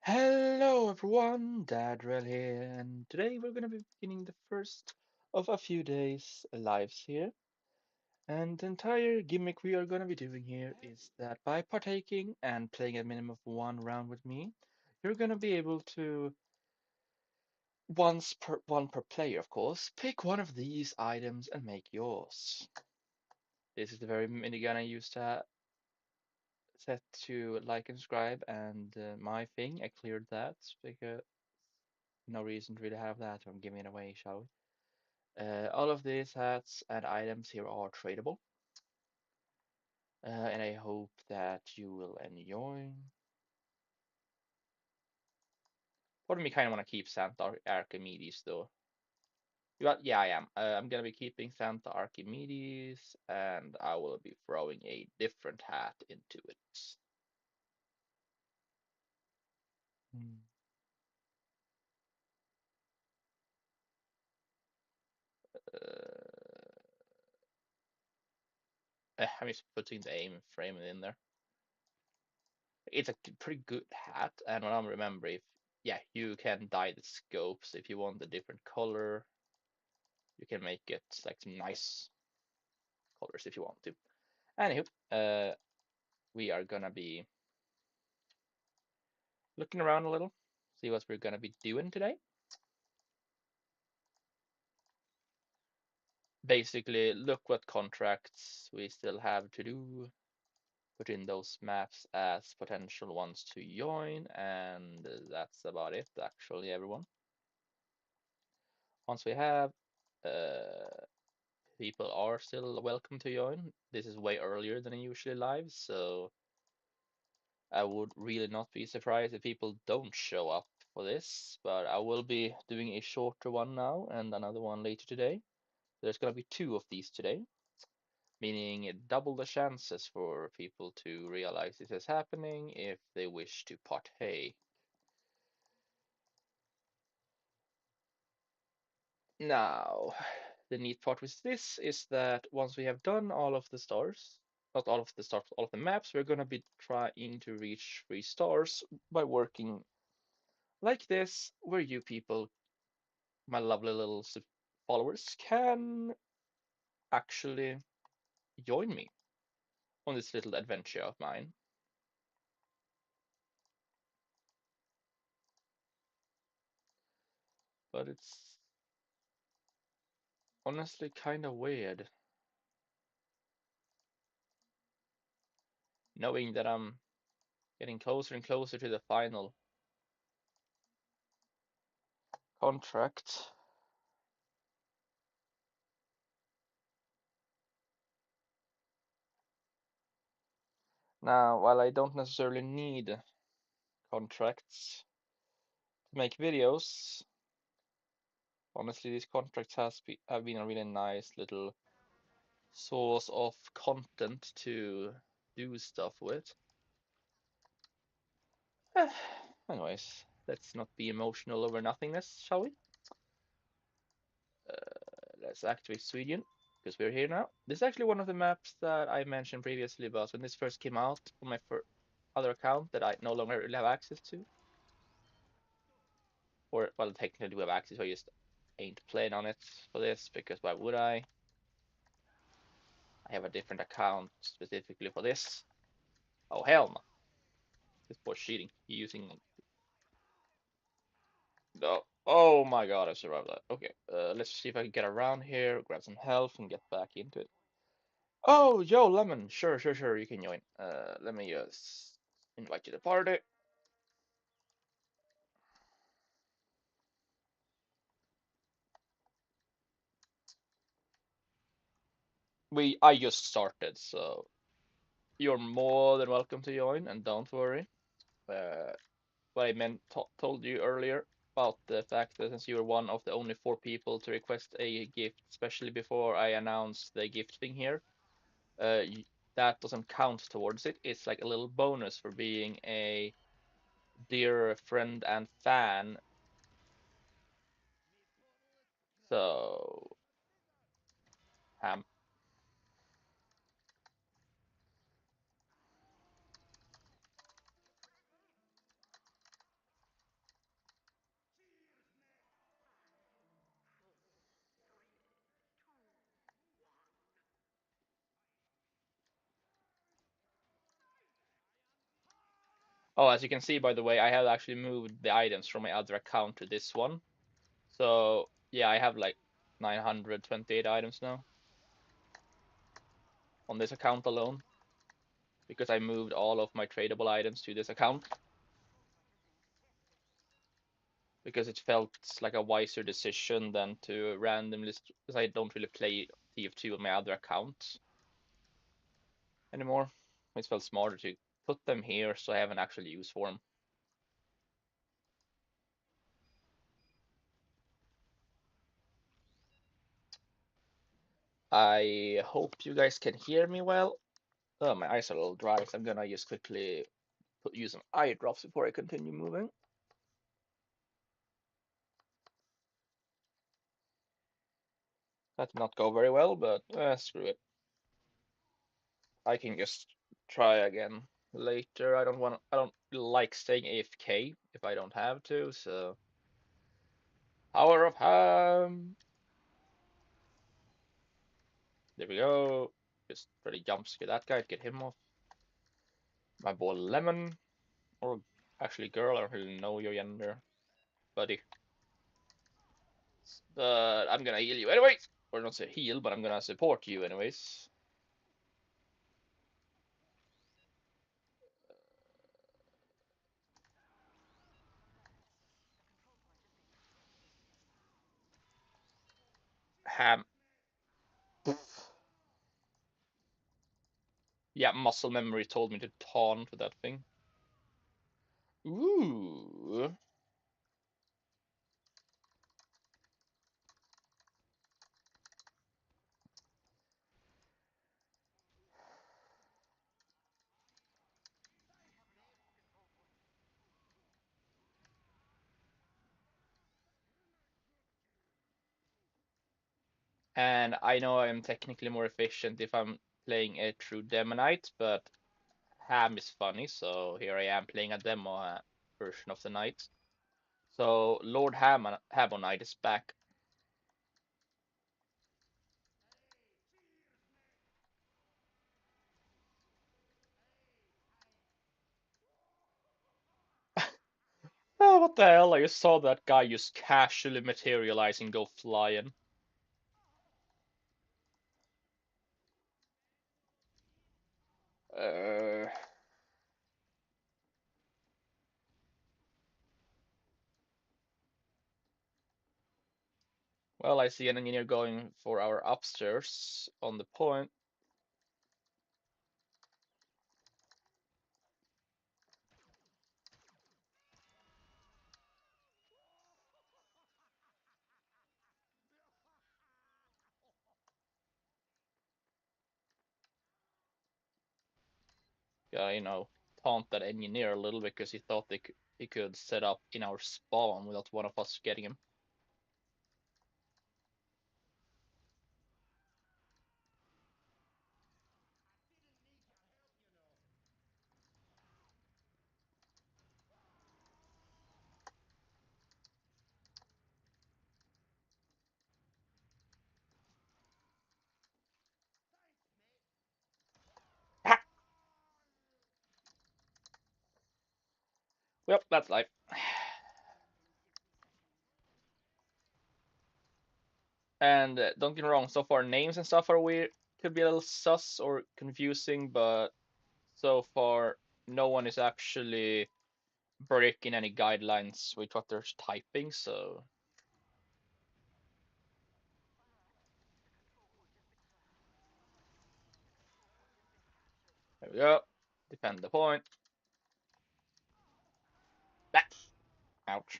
Hello everyone, Dadrael here, and today we're going to be beginning the first of a few days lives here. And the entire gimmick we are going to be doing here is that by partaking and playing a minimum of one round with me, you're going to be able to, one per player of course, pick one of these items and make yours. This is the very minigun I used to set to like and subscribe, and my thing, I cleared that because no reason to really have that. I'm giving it away, shall we? All of these hats and items here are tradable, and I hope that you will enjoy. Part of me kind of want to keep Santa Archimedes though. But yeah, I am. I'm gonna be keeping Santa Archimedes, and I will be throwing a different hat into it. Hmm. Uh, I'm just putting the aim frame in there. It's a pretty good hat, and when I remember, if yeah, you can dye the scopes if you want a different color. You can make it like some nice colors if you want to. Anywho, we are gonna be looking around a little, see what we're gonna be doing today. Basically, look what contracts we still have to do, put in those maps as potential ones to join, and that's about it, actually, everyone. Once we have, uh, people are still welcome to join. This is way earlier than I usually live, so I would really not be surprised if people don't show up for this, but I will be doing a shorter one now and another one later today. There's going to be two of these today, meaning double the chances for people to realize this is happening if they wish to partake. Now, the neat part with this is that once we have done all of the stars, not all of the stars, all of the maps, we're going to be trying to reach 3 stars by working like this, where you people, my lovely little followers, can actually join me on this little adventure of mine. But it's honestly kind of weird knowing that I'm getting closer and closer to the final contract. Now, while I don't necessarily need contracts to make videos, honestly, these contracts have been a really nice little source of content to do stuff with. Anyways, let's not be emotional over nothingness, shall we? Let's activate Sweden because we're here now. This is actually one of the maps that I mentioned previously about when this first came out on my other account that I no longer really have access to. Or, well, technically do have access, I just ain't playing on it for this because why would I? I have a different account specifically for this. Oh, hell no. This boy's cheating. He's using. No. Oh my god, I survived that. Okay, let's see if I can get around here, grab some health, and get back into it. Oh, yo, Lemon. Sure, sure, sure. You can join. Let me just invite you to the party. I just started, so you're more than welcome to join, and don't worry. Uh, what I told you earlier about the fact that since you were one of the only 4 people to request a gift, especially before I announced the gift thing here, uh, that doesn't count towards it. It's like a little bonus for being a dear friend and fan. So, um, Oh, as you can see, by the way, I have actually moved the items from my other account to this one. So yeah, I have like 928 items now on this account alone because I moved all of my tradable items to this account because it felt like a wiser decision than to randomly, because I don't really play TF2 on my other account anymore. It felt smarter to put them here so I have an actual use for them. I hope you guys can hear me well. Oh, my eyes are a little dry, so I'm gonna just quickly use some eye drops before I continue moving. That did not go very well, but screw it. I can just try again later. I don't like staying AFK if I don't have to, so Power of Ham. There we go. Just try to jump scare that guy, get him off. My boy Lemon, or actually girl, I don't really know your gender, buddy. But I'm gonna heal you anyways. Or not say heal, but I'm gonna support you anyways. Ham. Yeah, muscle memory told me to taunt with that thing. Ooh. And I know I am technically more efficient if I'm playing a true Demonite, but Ham is funny, so here I am playing a demo version of the knight. So Lord Habonite is back. Oh, what the hell? I just saw that guy just casually materialize and go flying. Uh, well, I see an engineer going for our upstairs on the point. Yeah, taunt that engineer a little because he thought he could set up in our spawn without one of us getting him. Well, that's life. And don't get me wrong, so far names and stuff are weird, could be a little sus or confusing, but so far no one is actually breaking any guidelines with what they're typing, so there we go. Defend the point. Back. Ouch.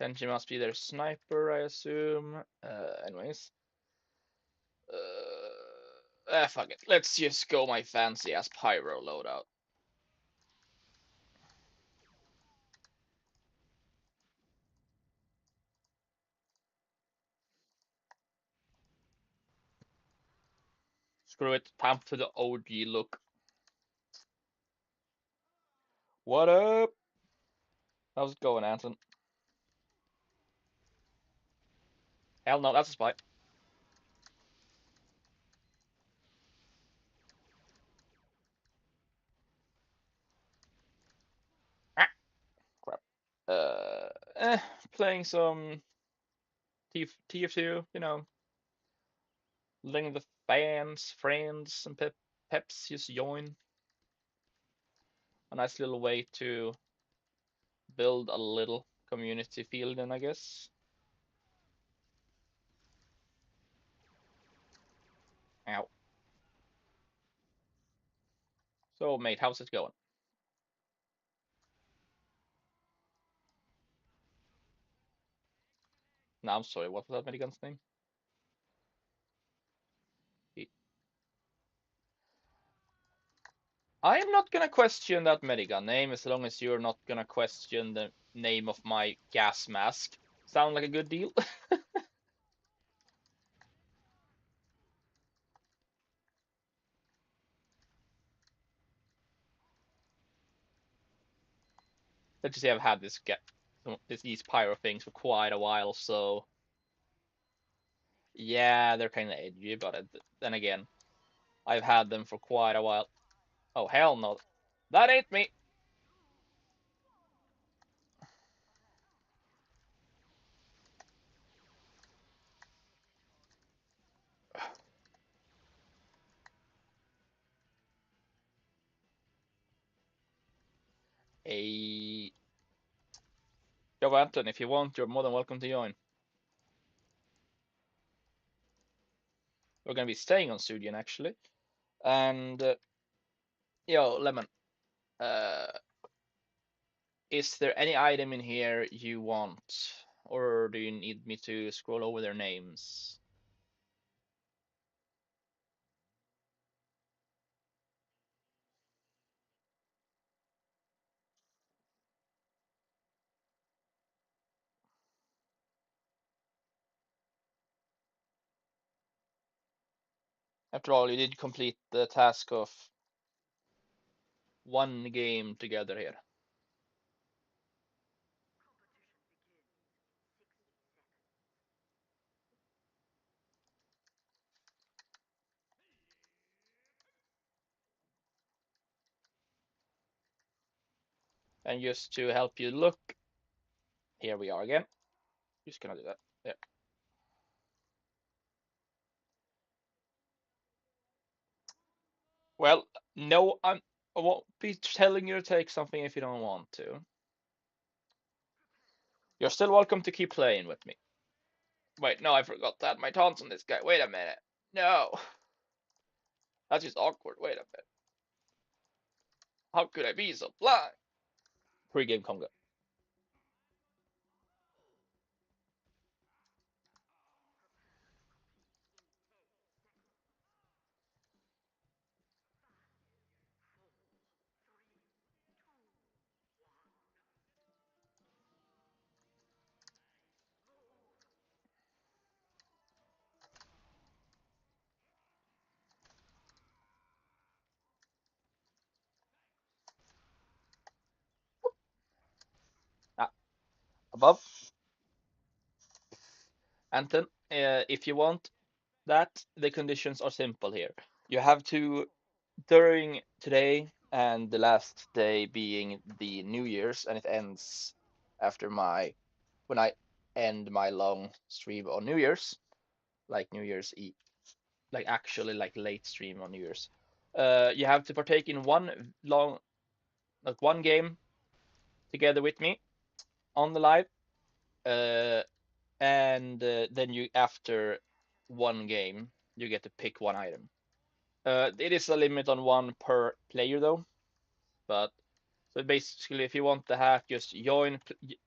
Tenji must be their sniper, I assume. Anyways. Fuck it. Let's just go my fancy ass pyro loadout. Screw it. Time for the OG look. What up? How's it going, Anton? Hell no, that's a spy. Ah, crap. Uh, eh, Playing some TF2, letting the fans, friends, and peps just join. A nice little way to build a little community feeling, I guess. Ow. So, mate, how's it going? No, I'm sorry, what was that medigun's name? He... I am not gonna question that medigun name as long as you're not gonna question the name of my gas mask. Sound like a good deal? Let's just say I've had these pyro things for quite a while, so yeah, they're kind of edgy. But then again, I've had them for quite a while. Oh hell no, that ain't me. A Yo, Anton, if you want, you're more than welcome to join. We're gonna be staying on Sudian actually, and yo, Lemon, uh, is there any item in here you want, or do you need me to scroll over their names? After all, you did complete the task of one game together here. And just to help you look, here we are again. Just gonna do that. Yeah. Well, no, I won't be telling you to take something if you don't want to. You're still welcome to keep playing with me. Wait, no, I forgot that. My taunts on this guy. Wait a minute. No. That's just awkward. Wait a minute. How could I be so blind? Pre-game Conga. Ah, above. Anton, if you want that, the conditions are simple here. You have to during today and the last day being the New Year's, and it ends after my when I end my long stream on New Year's, like New Year's Eve, like actually like late stream on New Year's. You have to partake in one game together with me on the live, uh, and then you after one game you get to pick one item. It is a limit on one per player though, but so basically, if you want the hack, just join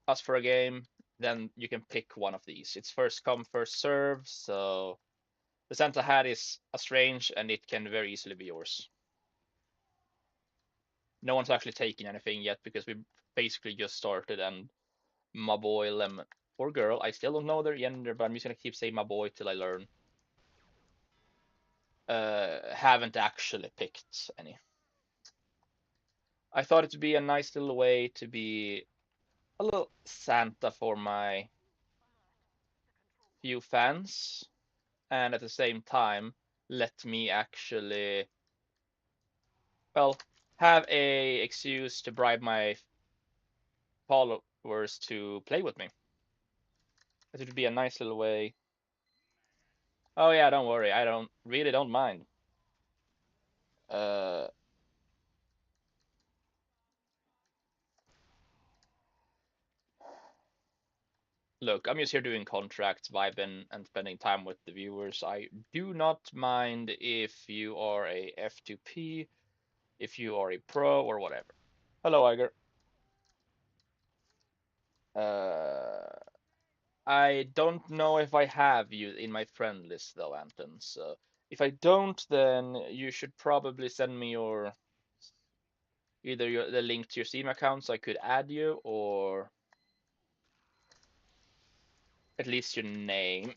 us for a game. Then you can pick one of these. It's first come, first serve. So the Santa hat is a strange, and it can very easily be yours. No one's actually taken anything yet because we basically just started, and my boy Lemon or girl, I still don't know their gender, but I'm just gonna keep saying my boy till I learn. Haven't actually picked any. I thought it would be a nice little way to be a little Santa for my few fans, and at the same time, let me actually, well, have a excuse to bribe my followers to play with me. It would be a nice little way. Oh yeah, don't worry, I don't mind. Uh, Look, I'm just here doing contracts, vibing, and spending time with the viewers. I do not mind if you are a F2P, if you are a pro, or whatever. Hello, Iger. Uh, I don't know if I have you in my friend list though, Anton. So if I don't, then you should probably send me your either the link to your Steam account so I could add you, or at least your name.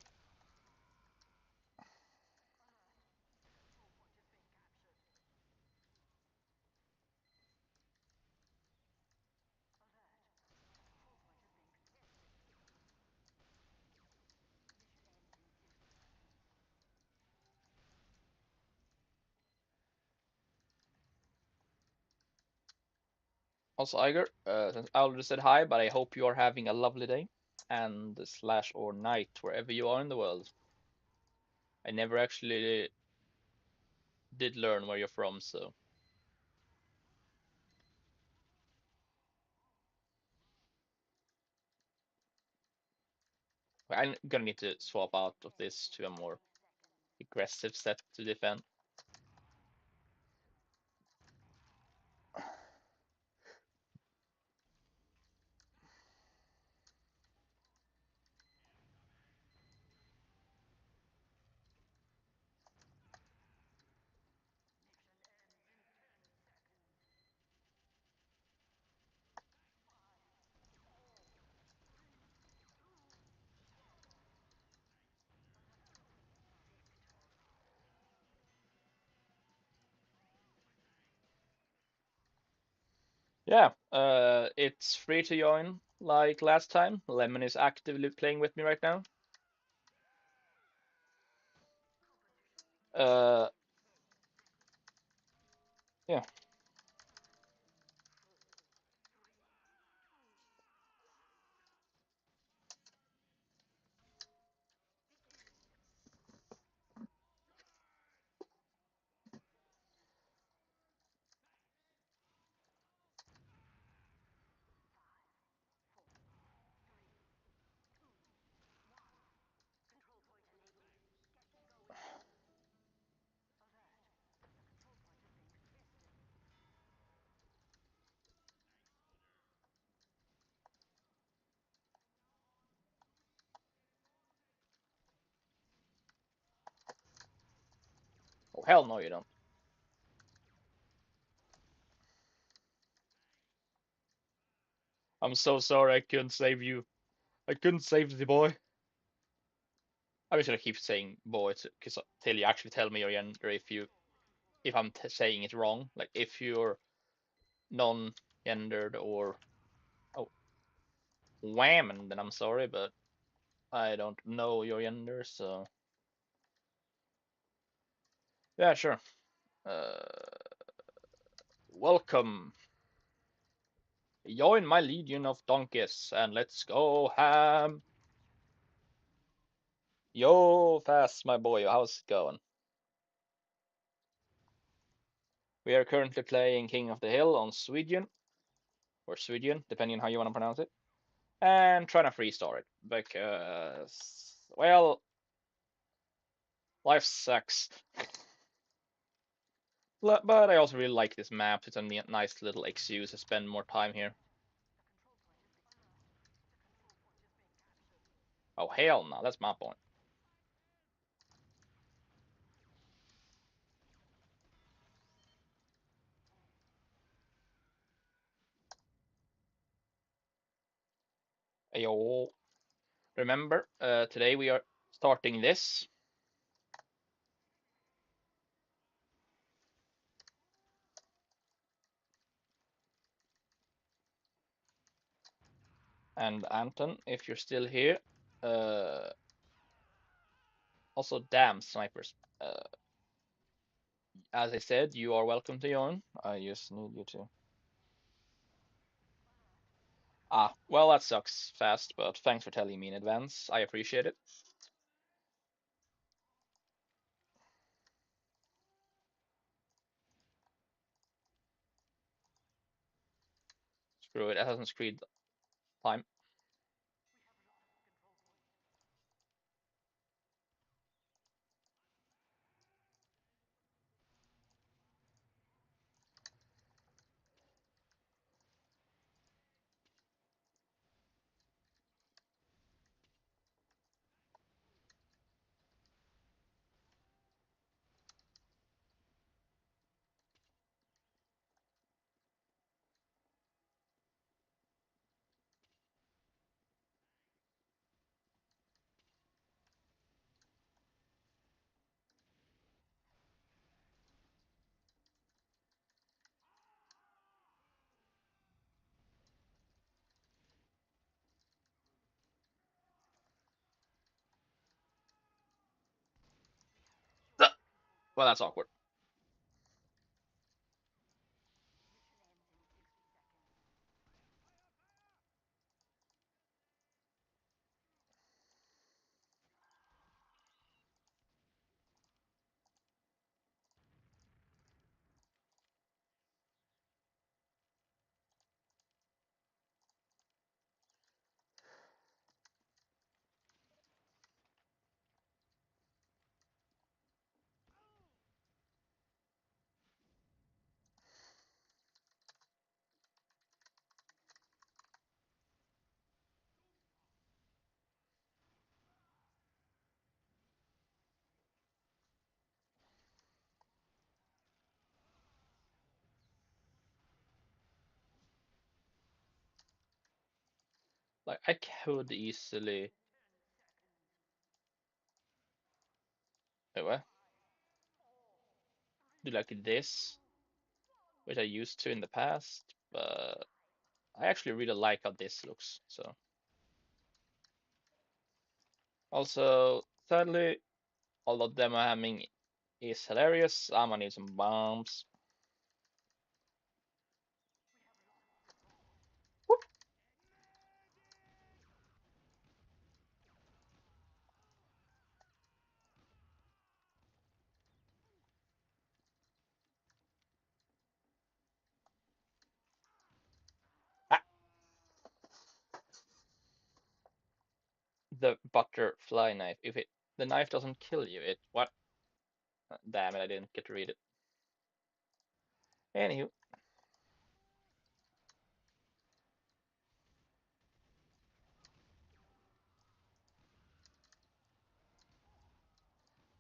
Also, Iger, since I already said hi, but I hope you are having a lovely day and slash or night wherever you are in the world. I never actually did learn where you're from, so I'm gonna need to swap out of this to a more aggressive set to defend. Yeah, it's free to join like last time. Lemon is actively playing with me right now. Uh, yeah. Oh hell no, you don't. I'm so sorry I couldn't save you. I couldn't save the boy. I'm just gonna keep saying boy because till you actually tell me your gender if I'm saying it wrong. Like if you're non-gendered or oh wham, then I'm sorry, but I don't know your gender, so yeah, sure. Uh, Welcome. Join my legion of donkeys and let's go ham. Yo, fast, my boy. How's it going? We are currently playing King of the Hill on Sweden, or Sweden, depending on how you want to pronounce it, and trying to freestart it because, well, life sucks. But I also really like this map. It's a nice little excuse to spend more time here. Oh, hell no, that's my point. Yo, remember, today we are starting this. And Anton, if you're still here, uh, also damn snipers. As I said, you are welcome to join. I just need you to. Ah, well, that sucks fast, but thanks for telling me in advance. I appreciate it. Screw it, Assassin's Creed time. Well, that's awkward. Like, I could easily. Wait, what? Do like this, which I used to in the past, but I actually really like how this looks. So, also, sadly, although demo hamming is hilarious, I'm gonna need some bombs. Ah, the butterfly knife. If it the knife doesn't kill you, it what? Damn it, I didn't get to read it. Anywho,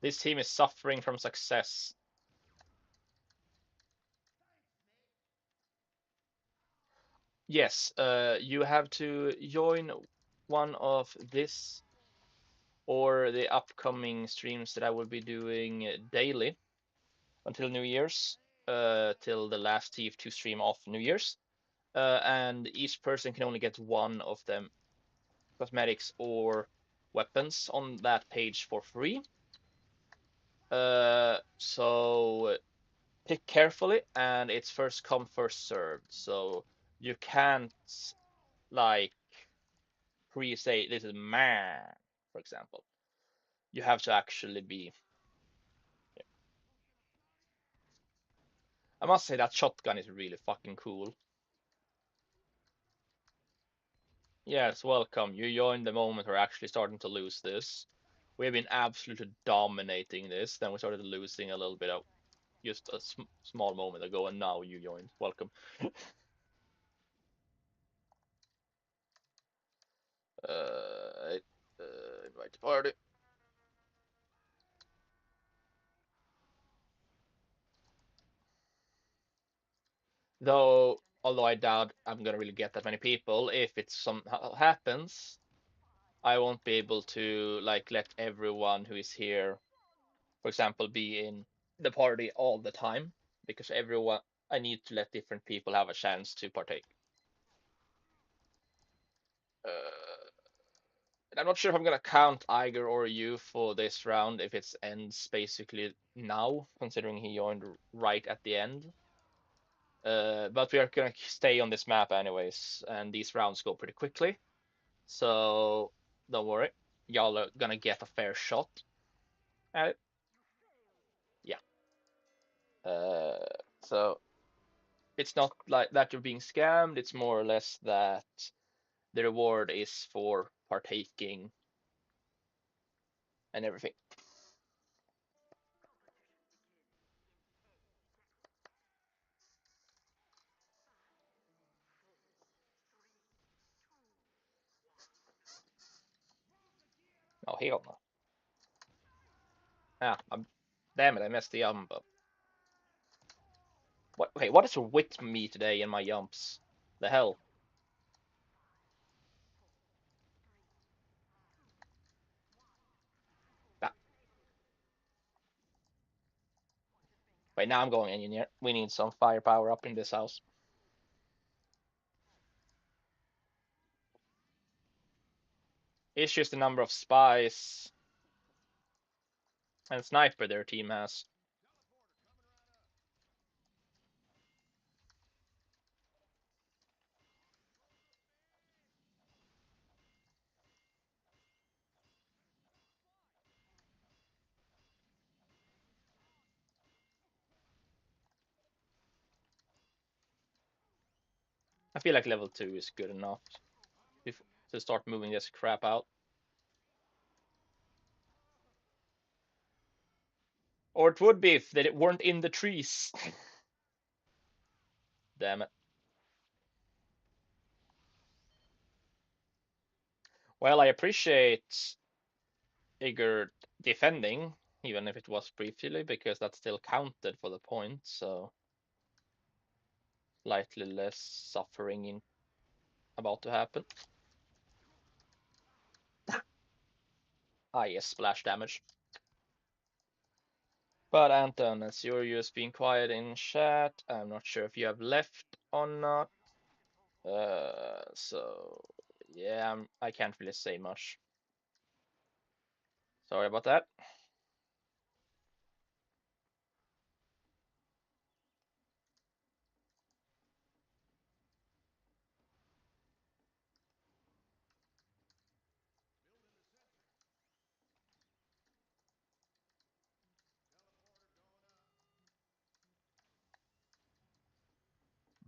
this team is suffering from success. Yes, you have to join one of this or the upcoming streams that I will be doing daily until New Year's, till the last TF2 stream of New Year's. And each person can only get one of them, cosmetics or weapons, on that page for free. So pick carefully, and it's first come, first served. So you can't like pre-say this is man, for example. You have to actually be. I must say that shotgun is really fucking cool. Yes, welcome. You joined the moment we're actually starting to lose this. We have been absolutely dominating this. Then we started losing a little bit of just a small moment ago, and now you joined. Welcome. Uh, invite to party. Though, although I doubt I'm gonna really get that many people, if it somehow happens, I won't be able to like let everyone who is here, for example, be in the party all the time because everyone I need to let different people have a chance to partake. I'm not sure if I'm gonna count Iger or you for this round if it ends basically now, considering he joined right at the end. But we are gonna stay on this map anyways, and these rounds go pretty quickly. So don't worry, y'all are gonna get a fair shot at it. Yeah. Uh, so it's not like that you're being scammed. It's more or less that the reward is for partaking and everything. Oh hell no. Ah, damn it, I messed the but what? Okay, what is with me today in my jumps? The hell? Ah, wait, now I'm going engineer. We need some firepower up in this house. It's just the number of spies and sniper their team has. I feel like level 2 is good enough to start moving this crap out. Or it would be if they weren't in the trees. Damn it. Well, I appreciate Igor defending, even if it was briefly, because that still counted for the point, so slightly less suffering in about to happen. Ah yes, splash damage. But Anton, as you're just being quiet in chat, I'm not sure if you have left or not. So yeah, I can't really say much. Sorry about that.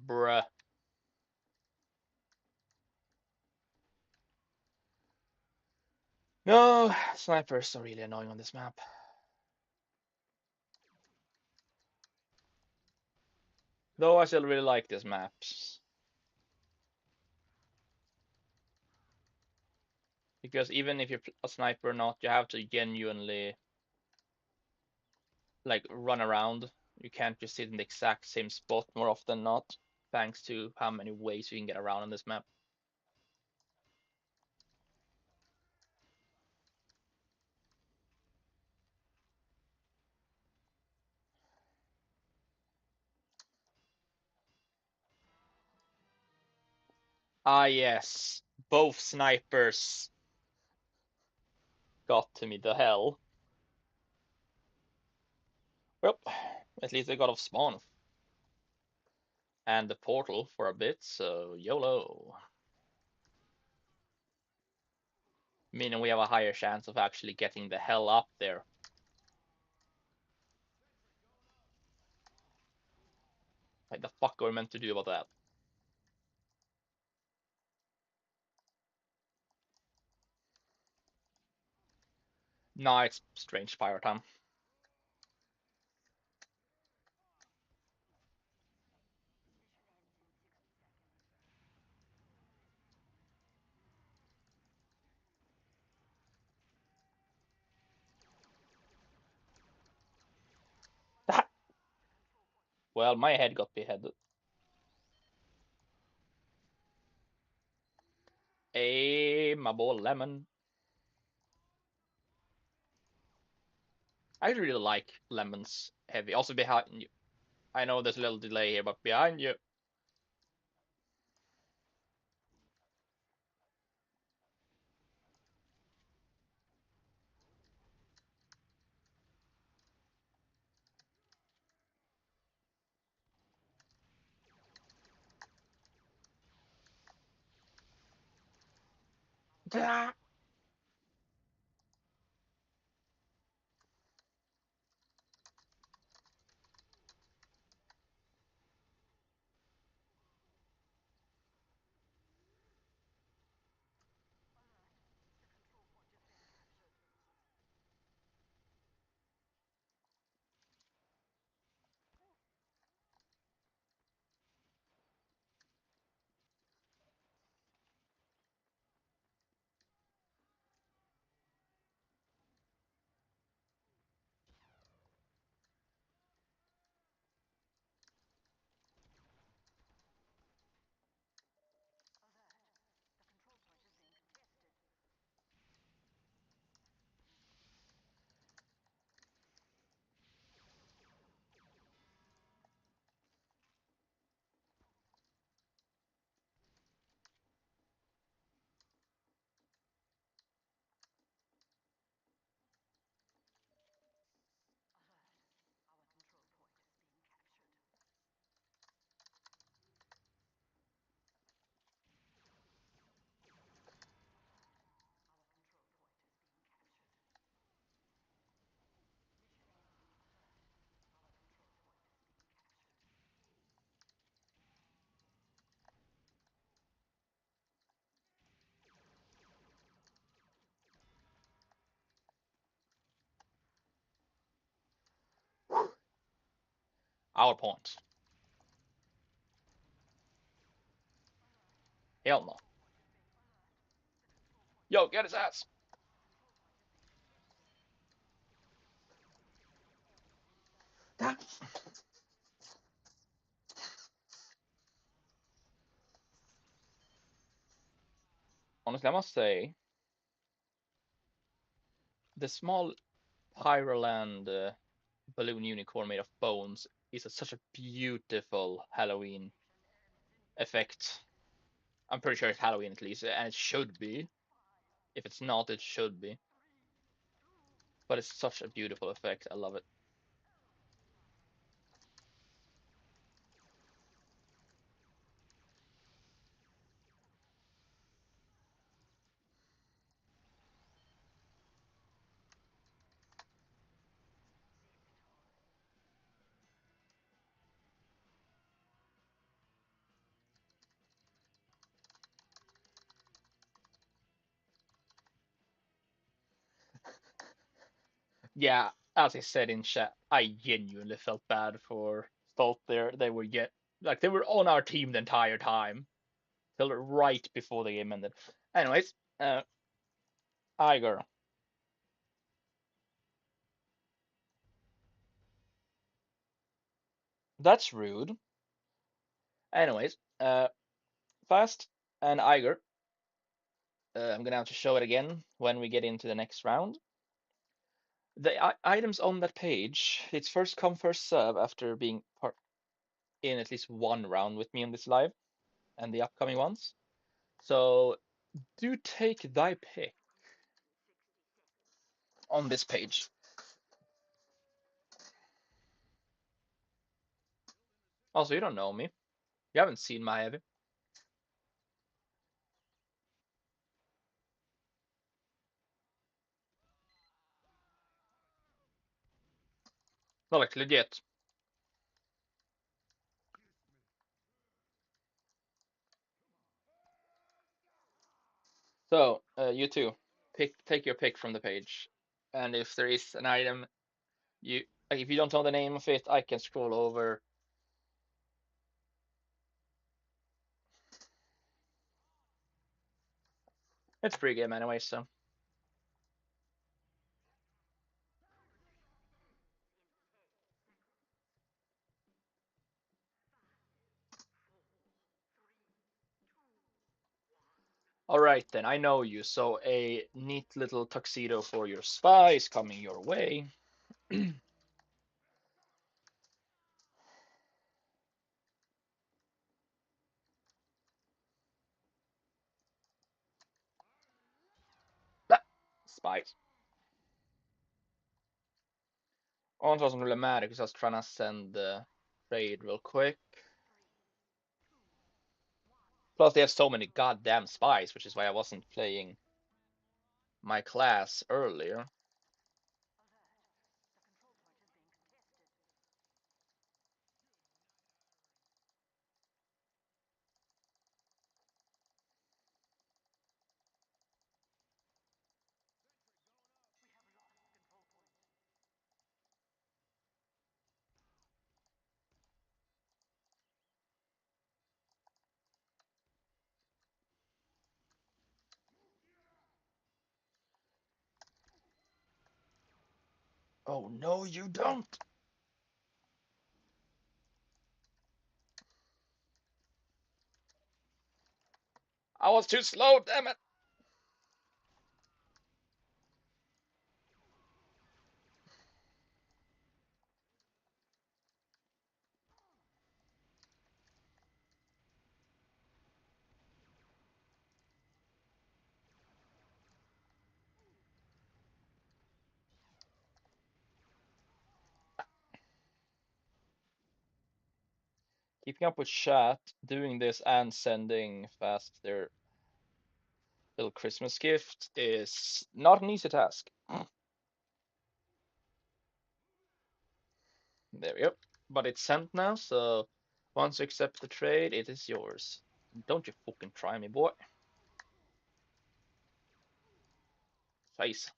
Bruh. No, snipers are really annoying on this map. Though I still really like these maps. Because even if you're a sniper or not, you have to genuinely like run around. You can't just sit in the exact same spot more often than not, thanks to how many ways you can get around on this map. Ah yes, both snipers got to me the hell. Well, at least I got off spawn and the portal for a bit, so YOLO. Meaning we have a higher chance of actually getting the hell up there. Like the fuck are we meant to do about that? Nah, it's strange fire time. Well, my head got beheaded. Hey, my boy Lemon. I really like Lemon's heavy. Also behind you. I know there's a little delay here, but behind you. Ah! Our point. Hell no. Yo, get his ass. Honestly, I must say, the small Pyroland balloon unicorn made of bones is such a beautiful Halloween effect. I'm pretty sure it's Halloween at least, and it should be. If it's not, it should be. But it's such a beautiful effect. I love it. Yeah, as I said in chat, I genuinely felt bad for Stolt there. They were get like they were on our team the entire time till right before the game ended. Anyways, Iger, that's rude. Anyways, Fast and Iger. I'm gonna have to show it again when we get into the next round. The items on that page, it's first come first serve after being part in at least one round with me on this live and the upcoming ones. So do take thy pick on this page. Also, you don't know me. You haven't seen my heavy. Not like legit. So you two, take your pick from the page, and if there is an item you like, if you don't know the name of it, I can scroll over. It's pre-game anyway, so. All right then, I know you. So a neat little tuxedo for your spy is coming your way. Spies. Oh, it wasn't really matter because I was trying to send the trade real quick. Plus, they have so many goddamn spies, which is why I wasn't playing my class earlier. Oh no, you don't. I was too slow, damn it. Keeping up with chat, doing this and sending fast their little Christmas gift is not an easy task. There we go. But it's sent now, so once you accept the trade, it is yours. Don't you fucking try me, boy. Face.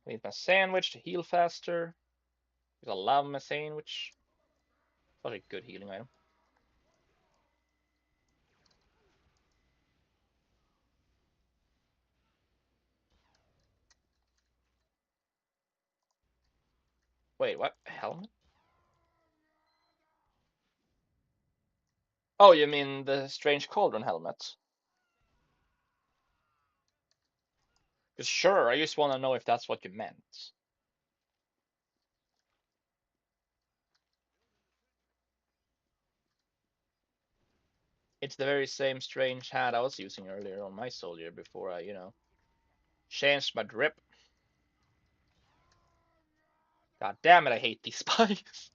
I need my sandwich to heal faster. Because I love my sandwich. Such a good healing item. Wait, what? Helmet? Oh, you mean the Strange Cauldron helmet? Because sure, I just want to know if that's what you meant. It's the very same strange hat I was using earlier on my soldier before I, changed my drip. God damn it, I hate these spikes.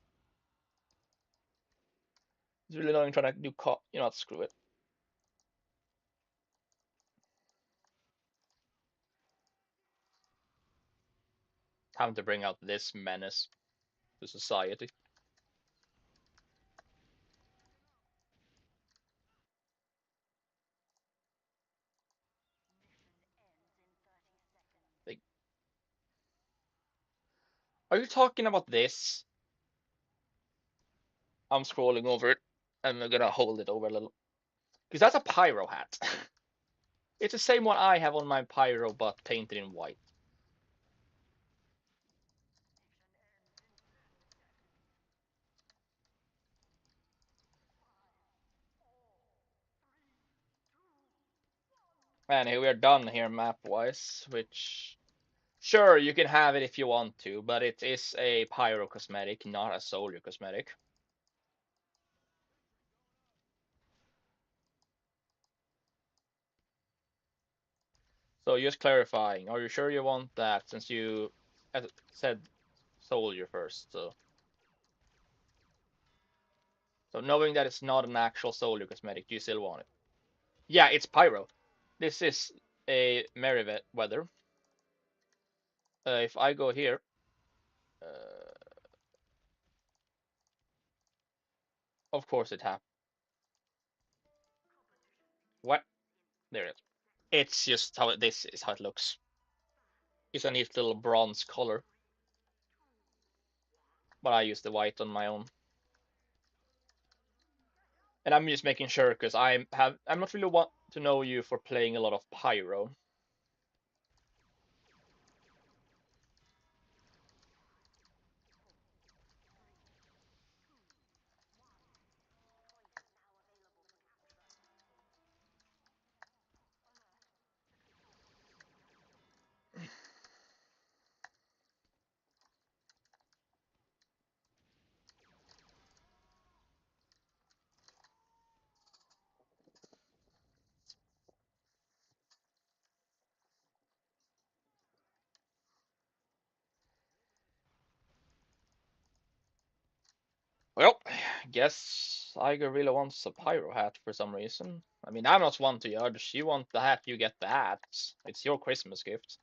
It's really annoying trying to do you know what, screw it. Time to bring out this menace to society. Like, are you talking about this? I'm scrolling over it. And I'm gonna hold it over a little. Because that's a pyro hat. It's the same one I have on my pyro, but painted in white. Anyway, we're done here map-wise, which... Sure, you can have it if you want to, but it is a pyro cosmetic, not a soldier cosmetic. So just clarifying, are you sure you want that since you said soldier first? So knowing that it's not an actual soldier cosmetic, do you still want it? Yeah, it's pyro. This is a Merryweather. If I go here, uh, of course it happens. What? There it is. It's just how this is how it looks. It's a neat little bronze color, but I use the white on my own. And I'm just making sure because I'm not really want to know you for playing a lot of pyro. Well, Guess Iger really wants a pyro hat for some reason. I mean, I'm not one to judge. You want the hat, you get the hat. It's your Christmas gift.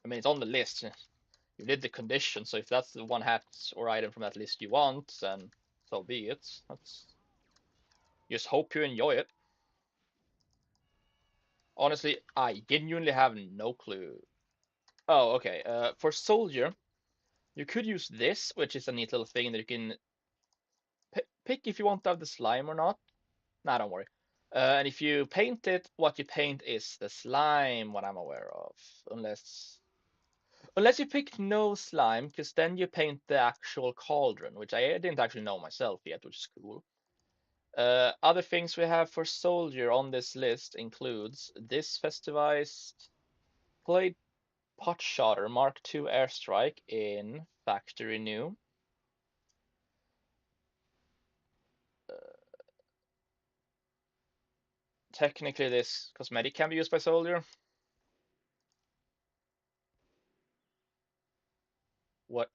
I mean, it's on the list. You did the condition, so if that's the one hat or item from that list you want, then so be it. That's just hope you enjoy it. Honestly, I genuinely have no clue. Oh, okay. For soldier, you could use this, which is a neat little thing that you can pick if you want to have the slime or not. Nah, don't worry. And if you paint it, what you paint is the slime, what I'm aware of. Unless you pick no slime, because then you paint the actual cauldron, which I didn't actually know myself yet, which is cool. Other things we have for soldier on this list includes this festivized blade pot shotter Mark II airstrike in factory new. Uh, Technically, this cosmetic can be used by soldier. What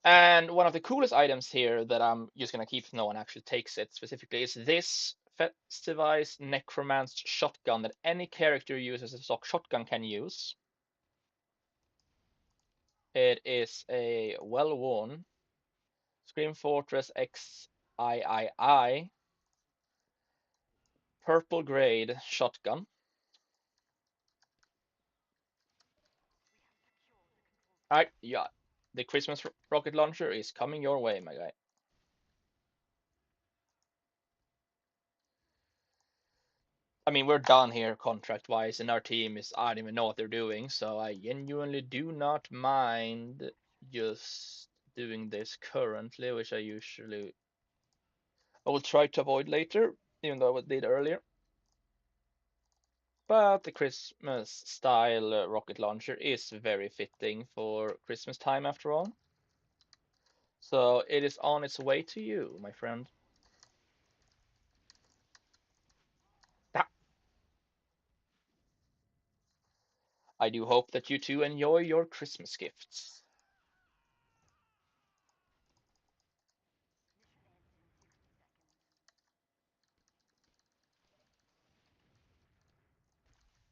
And one of the coolest items here that I'm just gonna keep if no one actually takes it specifically is this festivized necromanced shotgun that any character who uses a stock shotgun can use. It is a well-worn Scream Fortress XIII purple grade shotgun. Alright, yeah, the Christmas rocket launcher is coming your way, my guy. I mean, we're done here contract wise, and our team is, I don't even know what they're doing, so I genuinely do not mind just doing this currently, which I will try to avoid later, even though I did earlier. But the Christmas style rocket launcher is very fitting for Christmas time after all. So it is on its way to you, my friend. Ah, I do hope that you too enjoy your Christmas gifts.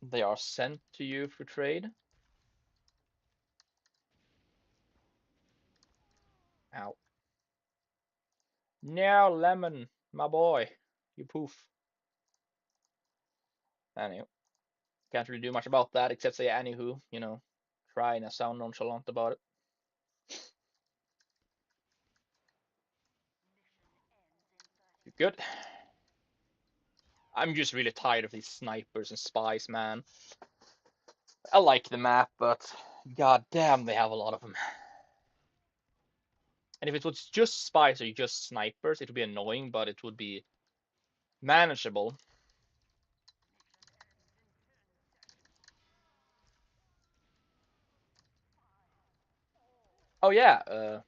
They are sent to you for trade. Ow. Now, Lemon, my boy, you poof. Anyway, can't really do much about that except say anywho, trying to sound nonchalant about it. You good? I'm just really tired of these snipers and spies, man. I like the map, but god damn, they have a lot of them. And if it was just spies or just snipers, it would be annoying, but it would be manageable. Oh yeah,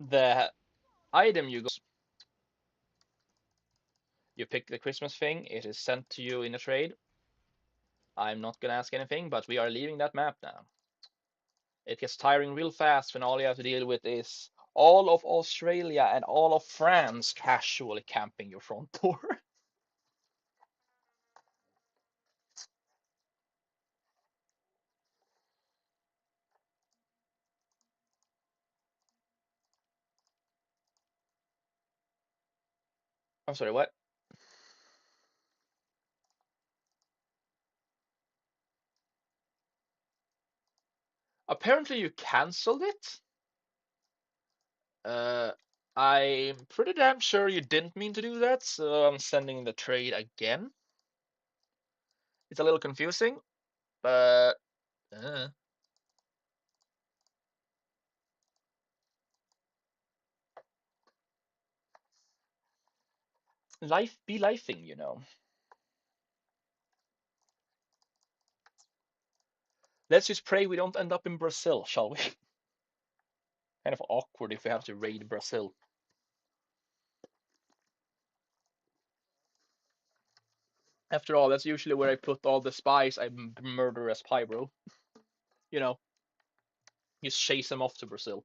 the item you pick the Christmas thing, it is sent to you in a trade. I'm not gonna ask anything, but we are leaving that map now. It gets tiring real fast when all you have to deal with is all of Australia and all of France casually camping your front door. I'm sorry, what? Apparently you cancelled it? Uh, I'm pretty damn sure you didn't mean to do that, so I'm sending the trade again. It's a little confusing, but uh, life be lifing. Let's just pray we don't end up in Brazil, shall we? Kind of awkward if we have to raid Brazil. After all, that's usually where I put all the spies I murder as Pyro. You know. Just chase them off to Brazil.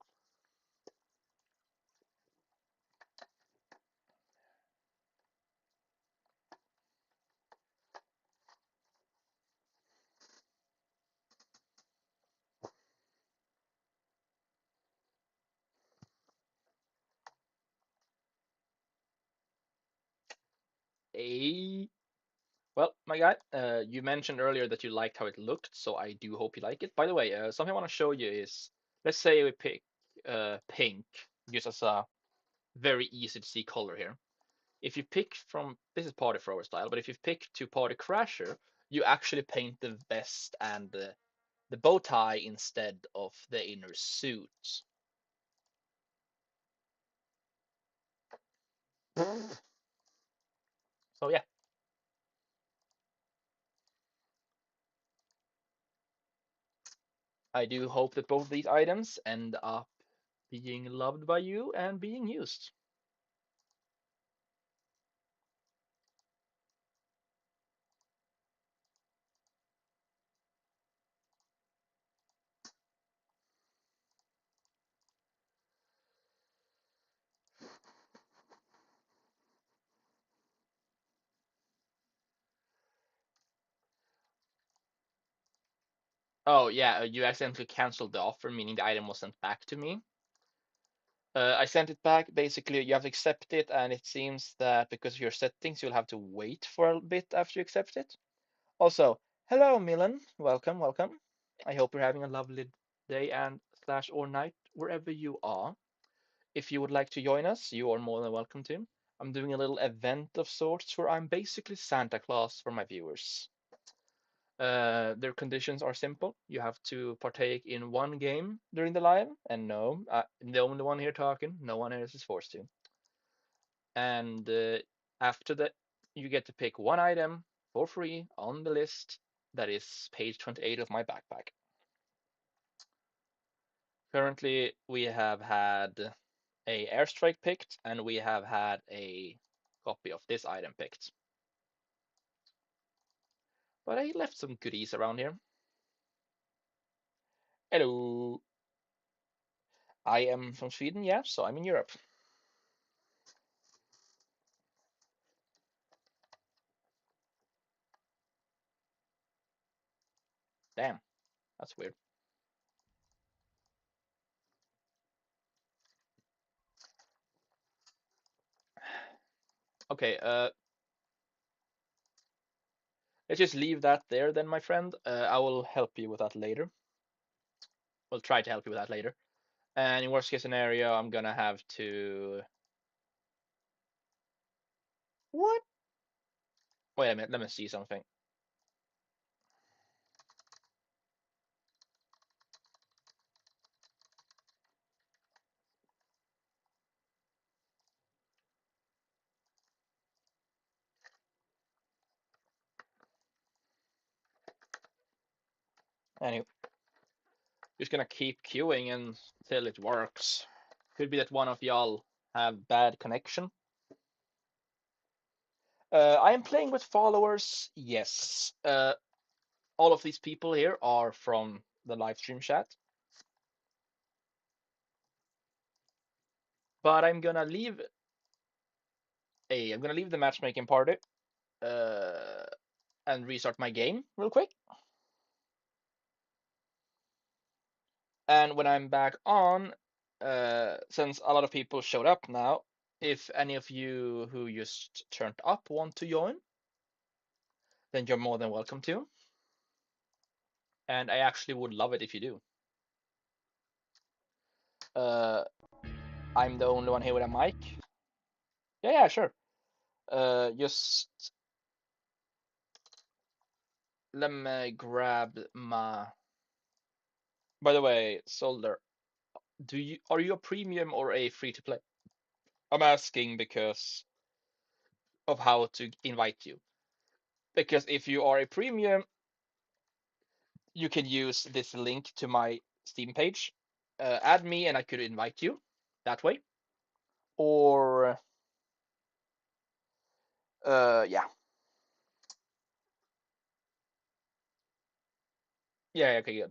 A Well, my guy, you mentioned earlier that you liked how it looked, so I do hope you like it. By the way, something I want to show you is, let's say we pick pink, just as a very easy to see color here. If you pick from, this is party thrower style, but if you pick to party crasher, you actually paint the vest and the bow tie instead of the inner suit. So yeah, I do hope that both of these items end up being loved by you and being used. Oh yeah, you accidentally canceled the offer, meaning the item was sent back to me. I sent it back. Basically, you have to accept it, and it seems that because of your settings, you'll have to wait for a bit after you accept it. Also, hello, Milan. Welcome, welcome. I hope you're having a lovely day and slash or night wherever you are. If you would like to join us, you are more than welcome to. I'm doing a little event of sorts where I'm basically Santa Claus for my viewers. Their conditions are simple. You have to partake in one game during the live, and no, I'm the only one here talking. No one else is forced to. And after that, you get to pick one item for free on the list. That is page 28 of my backpack. Currently, we have had a airstrike picked, and we have had a copy of this item picked. But I left some goodies around here. Hello. I am from Sweden, yeah, so I'm in Europe. Damn, that's weird. Okay, let's just leave that there then, my friend. I will help you with that later. We'll try to help you with that later. And in worst case scenario, I'm gonna have to. What? Wait a minute, let me see something. Anyway, just gonna keep queuing until it works. Could be that one of y'all have bad connection. I am playing with followers, yes. All of these people here are from the live stream chat. But I'm gonna leave the matchmaking party uh, and restart my game real quick. And when I'm back on, since a lot of people showed up now, if any of you who just turned up want to join, then you're more than welcome to. And I actually would love it if you do. Uh, I'm the only one here with a mic. Yeah, yeah, sure. Just let me grab my. By the way, Solder, are you a premium or a free to play? I'm asking because of how to invite you. Because if you are a premium, you can use this link to my Steam page. Add me and I could invite you that way. Or yeah. Yeah, okay,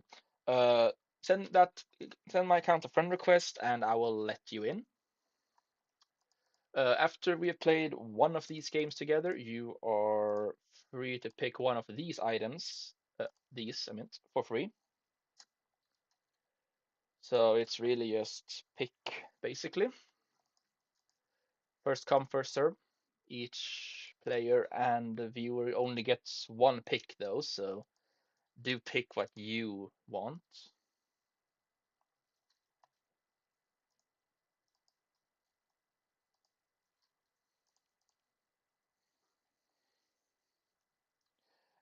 good. send that send my account a friend request, and I will let you in. After we have played one of these games together, you are free to pick one of these items. These, I meant, for free. So it's really just pick, basically. First come, first serve. Each player and the viewer only gets one pick, though, so do pick what you want.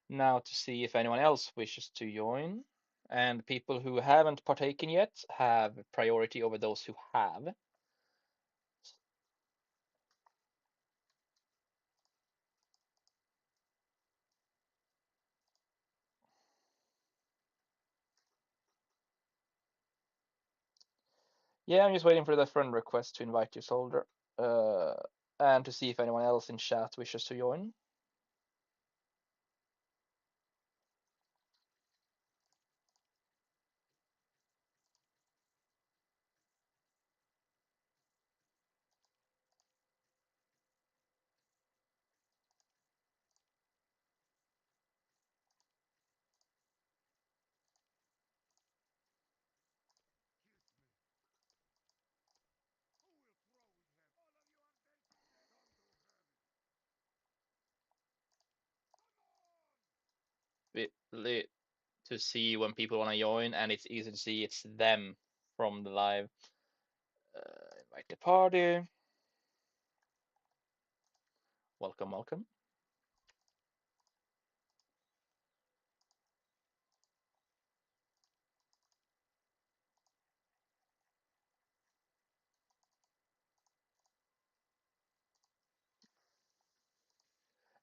Now to see if anyone else wishes to join. And people who haven't partaken yet have priority over those who have. Yeah, I'm just waiting for the friend request to invite you, soldier. Uh, and to see if anyone else in chat wishes to join. To see when people want to join, and it's easy to see it's them from the live. Invite the party. Welcome, welcome.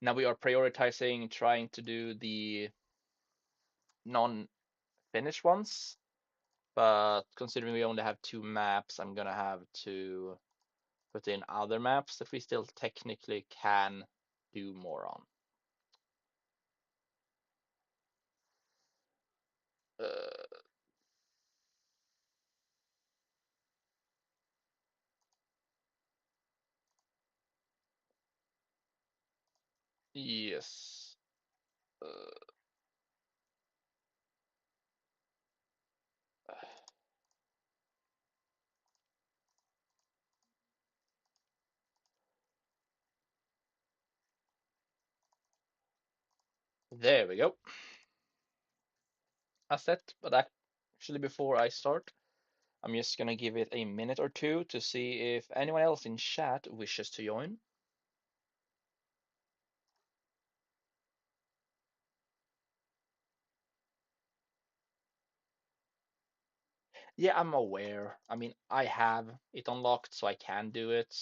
Now we are prioritizing trying to do the non-finished ones, but considering we only have two maps, I'm gonna have to put in other maps that we still technically can do more on. Uh, yes. Uh, there we go. Asset, but actually before I start, I'm just gonna give it a minute or two to see if anyone else in chat wishes to join. Yeah, I'm aware. I mean, I have it unlocked, so I can do it.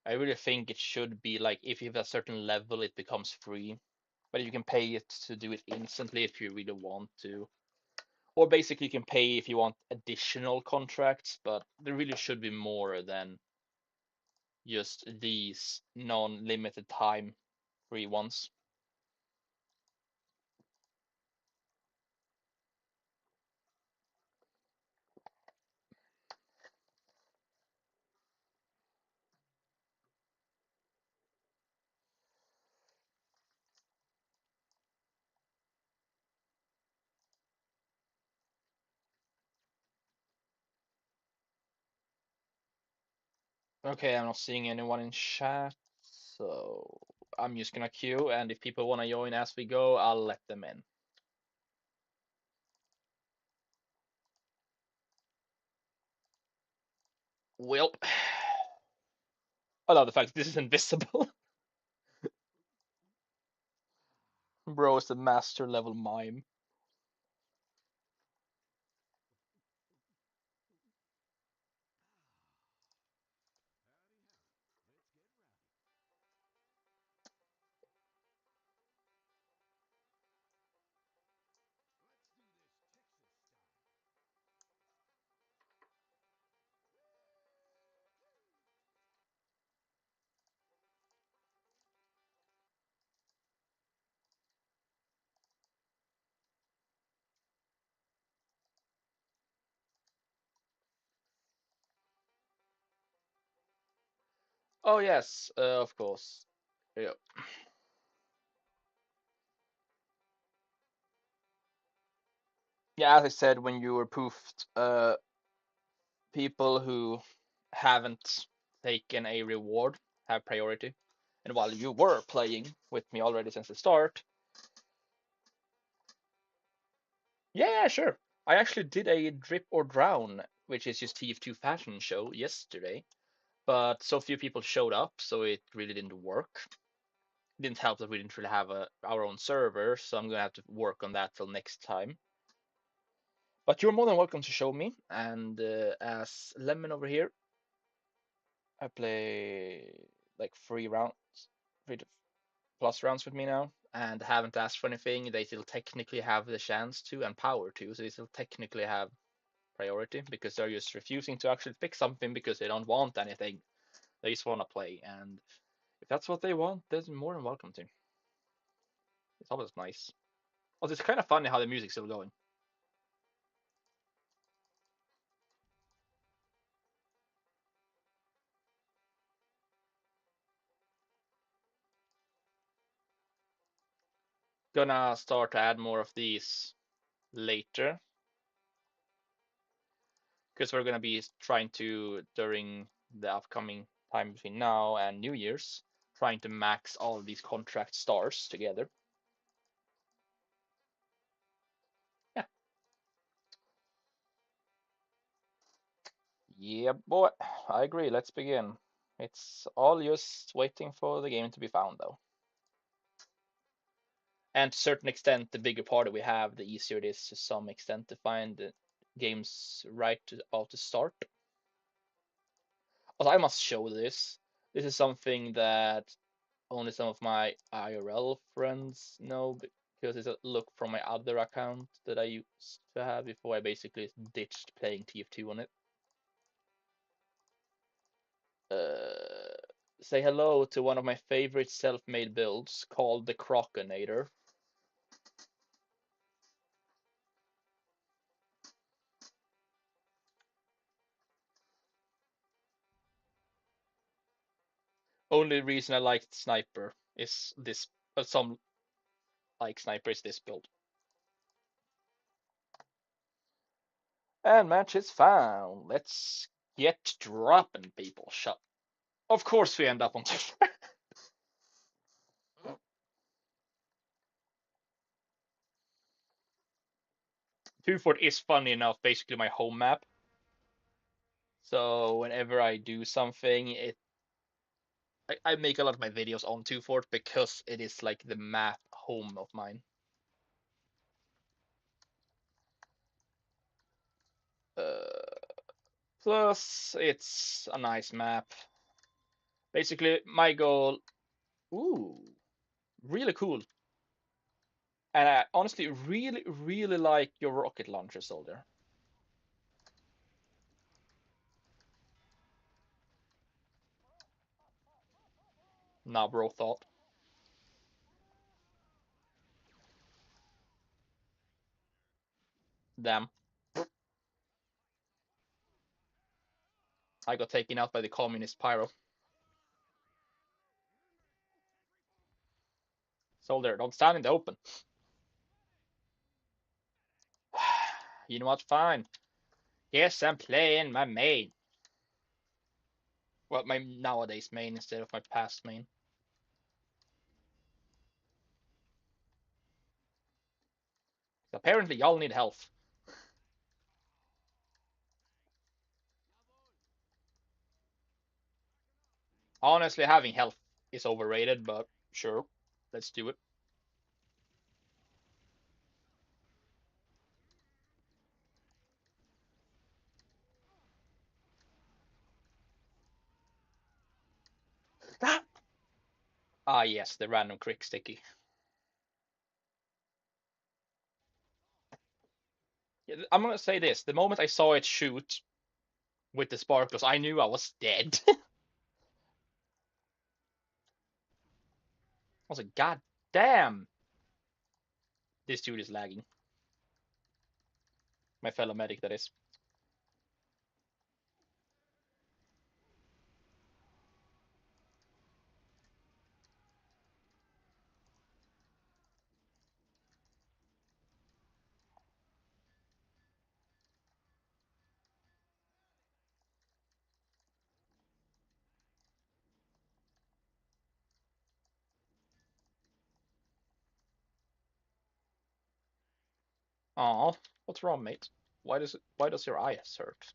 I really think it should be like if you have a certain level, it becomes free, but you can pay it to do it instantly if you really want to. Or basically, you can pay if you want additional contracts, but there really should be more than just these non-limited time free ones. Okay, I'm not seeing anyone in chat, so I'm just gonna queue, and if people want to join as we go, I'll let them in. Well, I love the fact that this is invisible. Bro is the master level mime. Oh yes, of course. Yeah. Yeah, as I said when you were poofed, people who haven't taken a reward have priority. And while you were playing with me already since the start, yeah, sure. I actually did a drip or drown, which is just TF2 fashion show yesterday, but so few people showed up, so it really didn't work. It didn't help that we didn't really have our own server, so I'm gonna have to work on that till next time. But you're more than welcome to show me, and as Lemon over here, I play like 3 rounds, 3+ rounds with me now, and haven't asked for anything. They still technically have the chance to and power to, so they still technically have priority because they're just refusing to actually pick something because they don't want anything. They just want to play, and if that's what they want, they're more than welcome to. It's always nice. Also, it's kind of funny how the music's still going. Gonna start to add more of these later because we're gonna be trying to during the upcoming time between now and New Year's, trying to max all of these contract stars together. Yeah, yeah, boy, I agree. Let's begin. It's all just waiting for the game to be found, though. And to a certain extent, the bigger party we have, the easier it is to some extent to find the games right out to start. But I must show this. This is something that only some of my IRL friends know because it's a look from my other account that I used to have before I basically ditched playing TF2 on it. Uh, Say hello to one of my favorite self-made builds called the Crocinator. Only reason I liked Sniper is this, some like Sniper is this build. And match is found. Let's get dropping, people. Shut. Of course we end up on 2 Fort is funny enough, basically my home map. So whenever I do something, I make a lot of my videos on 2 Fort because it is like the map home of mine. Uh, Plus, it's a nice map. Basically, my goal. Ooh, really cool. And I honestly really, really like your rocket launcher, soldier. Nah, bro, thought. Damn, I got taken out by the communist pyro. Soldier, don't stand in the open. You know what? Fine. Yes, I'm playing my main. Well, my nowadays main instead of my past main. Apparently, y'all need health. Honestly, having health is overrated, but sure, let's do it. Ah, yes, the random crick sticky. Yeah, I'm gonna say this: the moment I saw it shoot with the sparkles, I knew I was dead. I was like, God damn, this dude is lagging. My fellow medic, that is. Oh, what's wrong, mate? Why does your eyes hurt?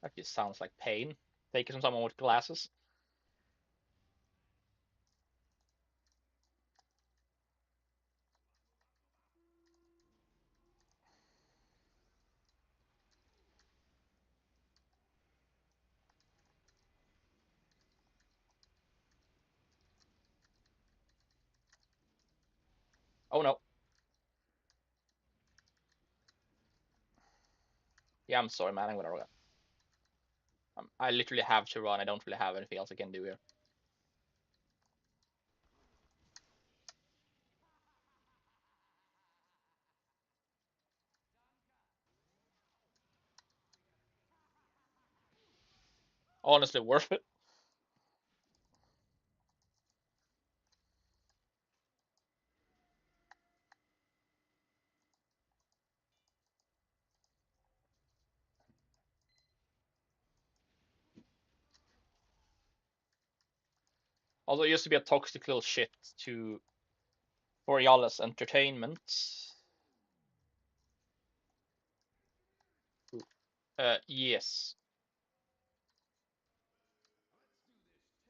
That just sounds like pain. Take it from someone with glasses. Oh no. Yeah, I'm sorry, man. I'm gonna run. I literally have to run. I don't really have anything else I can do here. Honestly, worth it. Although it used to be a toxic little shit to for y'all's entertainment. Yes.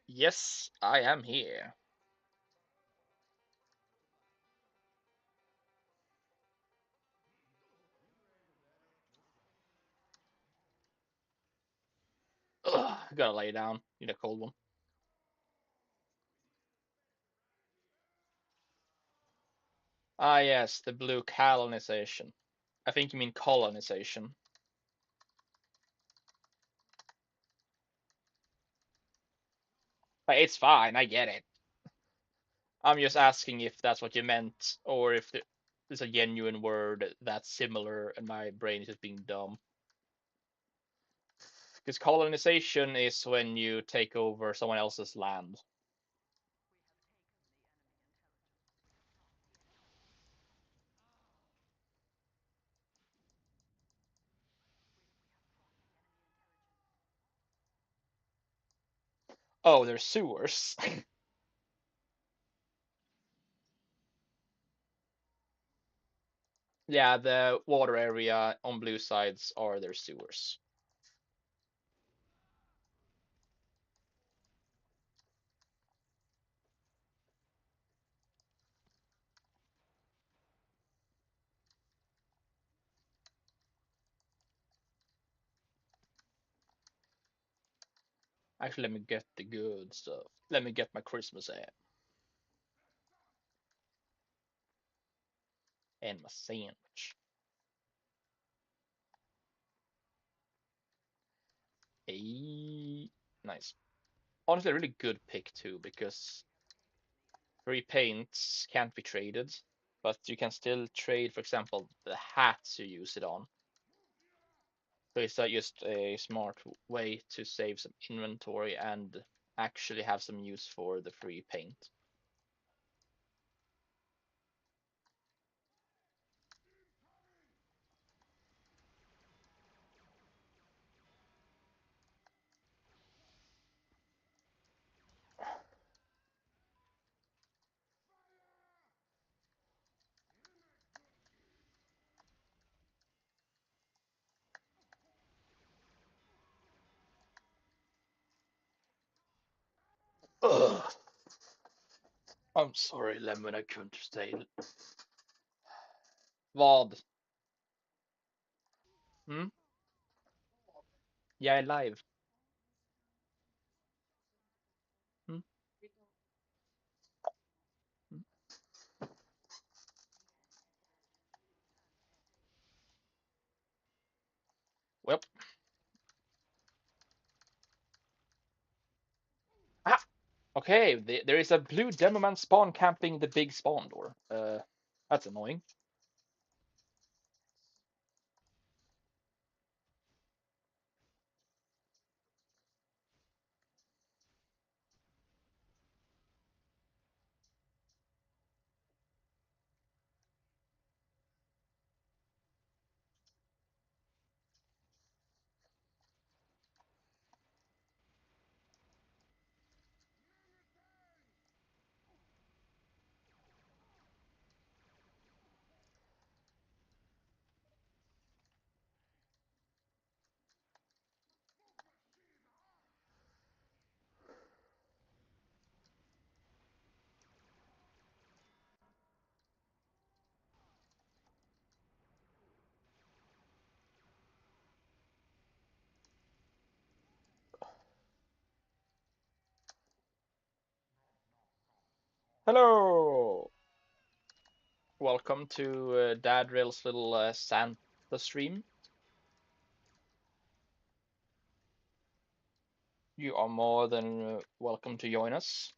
Yes, I am here. Ugh, gotta lay down. Need a cold one. Ah, yes, the blue colonization. I think you mean colonization. But it's fine, I get it. I'm just asking if that's what you meant, or if there's a genuine word that's similar and my brain is just being dumb. Because colonization is when you take over someone else's land. Oh, there's sewers. Yeah, the water area on blue sides are their sewers. Actually, let me get the good stuff. Let me get my Christmas ad and my sandwich. A nice. Honestly, a really good pick too, because free paints can't be traded, but you can still trade, for example, the hats you use it on. So it's just a smart way to save some inventory and actually have some use for the free paint. Ugh. I'm sorry, Lemon, I couldn't stay. Vad? Hmm? Jag är live. Hmm? Hmm? Well, ah, okay. There is a blue Demoman spawn camping the big spawn door. That's annoying. Hello! Welcome to Dadrail's little Santa stream. You are more than welcome to join us.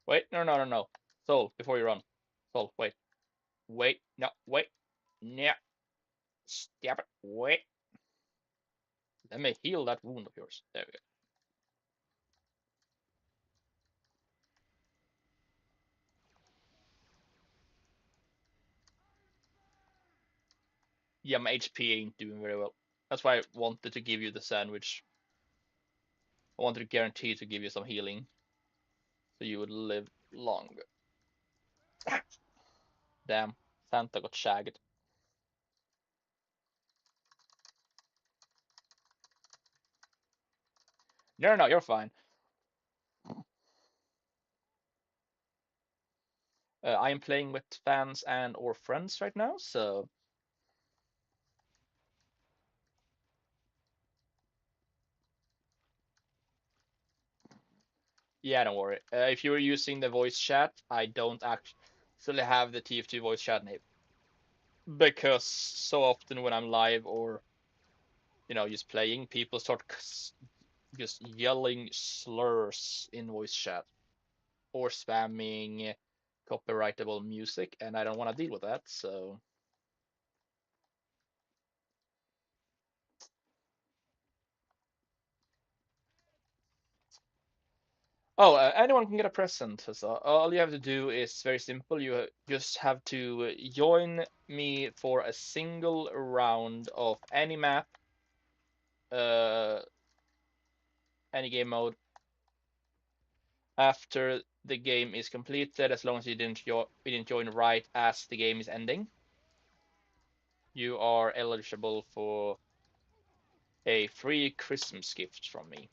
Wait, no. Sol, before you run. Sol, wait. Wait, no, wait. Yeah, stop it. Wait. Let me heal that wound of yours. There we go. Yeah, my HP ain't doing very well. That's why I wanted to give you the sandwich. I wanted to guarantee to give you some healing so you would live longer. Damn, Santa got shagged. No, you're fine. I am playing with fans and or friends right now, so yeah, don't worry. If you were using the voice chat, I don't actually have the TF2 voice chat name because so often when I'm live or just playing, people start just yelling slurs in voice chat or spamming copyrightable music, and I don't want to deal with that. So, oh, anyone can get a present. So all you have to do is very simple. You just have to join me for a single round of any map, uh, any game mode after the game is completed. As long as you didn't join right as the game is ending, you are eligible for a free Christmas gift from me.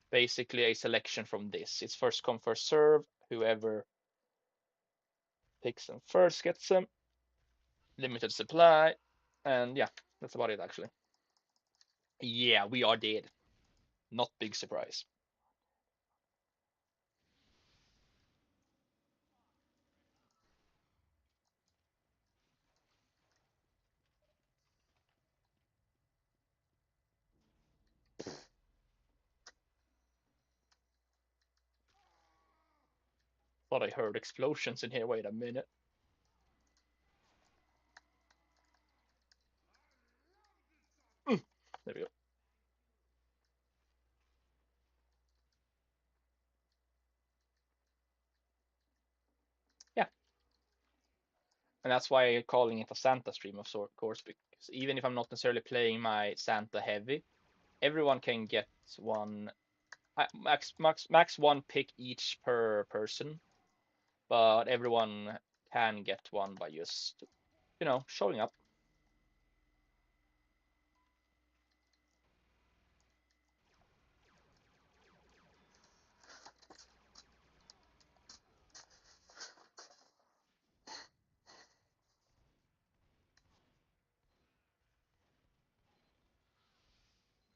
Basically, a selection from this. It's first come first serve. Whoever picks them first gets them. Limited supply, and yeah, that's about it actually. Yeah, we are dead. Not big surprise. Thought I heard explosions in here. Wait a minute. There we go. Yeah, and that's why I'm calling it a Santa stream of course, because even if I'm not necessarily playing my Santa heavy, everyone can get one. Max one pick each per person, but everyone can get one by just showing up.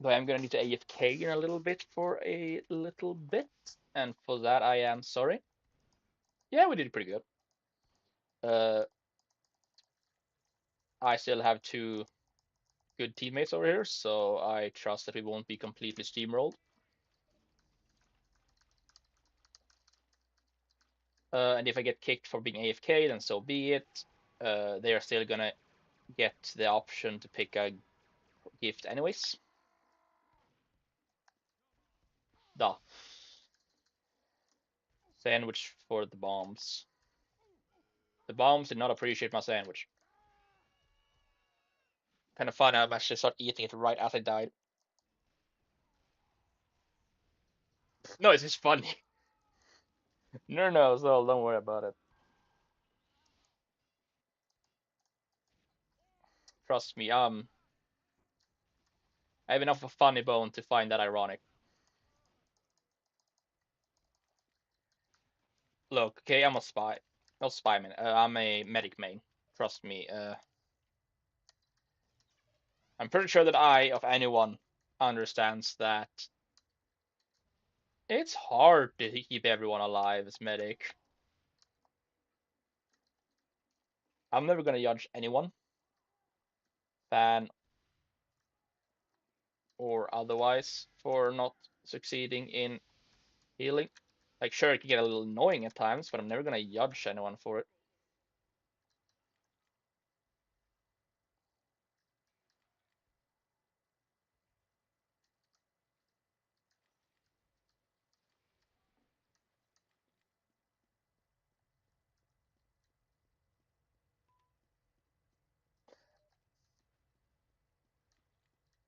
Though I'm gonna need to AFK in a little bit for a little bit, and for that I am sorry. Yeah, we did pretty good. Uh, I still have two good teammates over here, so I trust that we won't be completely steamrolled. And if I get kicked for being AFK, then so be it. They are still gonna get the option to pick a gift anyways. Da. Sandwich for the bombs. The bombs did not appreciate my sandwich. Kind of fun. I've actually started eating it right as I died. No, it's just funny. No, so don't worry about it. Trust me, I have enough of a funny bone to find that ironic. Look, okay, I'm a spy. Not spy man. I'm a medic main. Trust me. I'm pretty sure that I, of anyone, understands that it's hard to keep everyone alive as medic. I'm never gonna judge anyone, fan or otherwise, for not succeeding in healing. Like, sure, it can get a little annoying at times, but I'm never gonna judge anyone for it.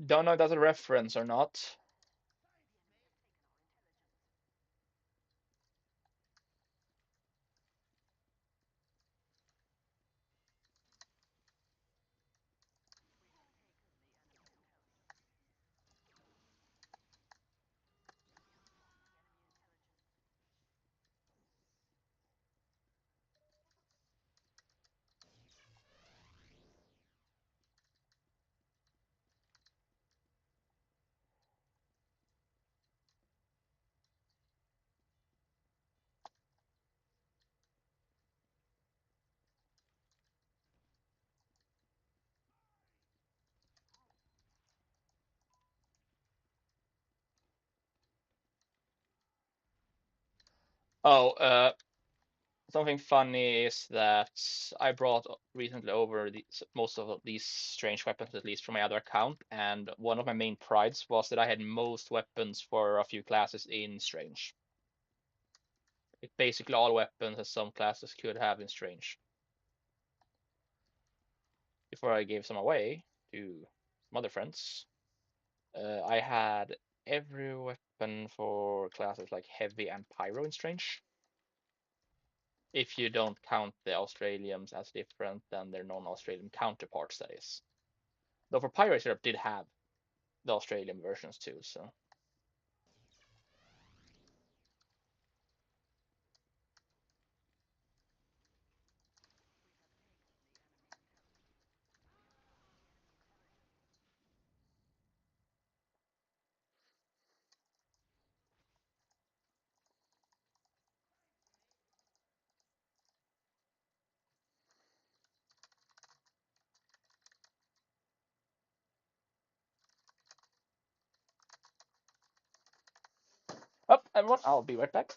Don't know if that's a reference or not. Oh, something funny is that I brought recently over most of these strange weapons, at least from my other account, and one of my main prides was that I had most weapons for a few classes in strange. Like basically all weapons that some classes could have in strange. Before I gave some away to some other friends, I had every weapon for classes like heavy and pyro in strange. If you don't count the Australians as different than their non-Australian counterparts, that is. Though for Pirates Europe did have the Australian versions too, so. Up, everyone, I'll be right back.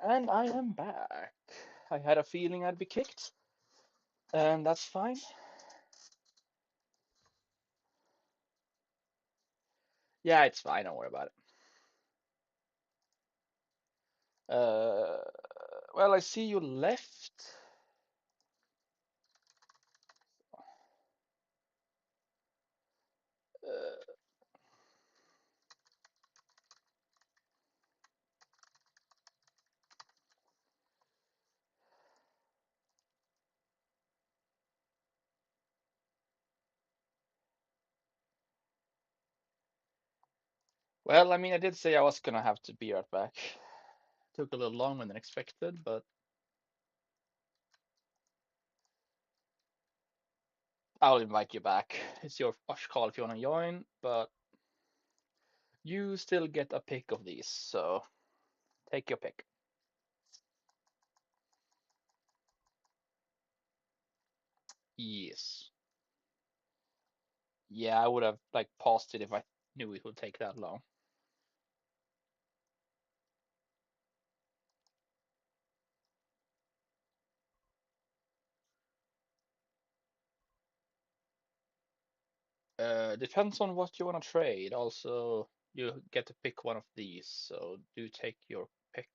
And I am back. I had a feeling I'd be kicked, and that's fine. Yeah, it's fine. Don't worry about it. Uh, well, I see you left. Uh, well, I mean, I did say I was gonna have to be right back. Took a little longer than expected, but I'll invite you back. It's your call if you want to join, but you still get a pick of these, so take your pick. Yes. Yeah, I would have like paused it if I knew it would take that long. Depends on what you want to trade. Also, you get to pick one of these, so do take your pick.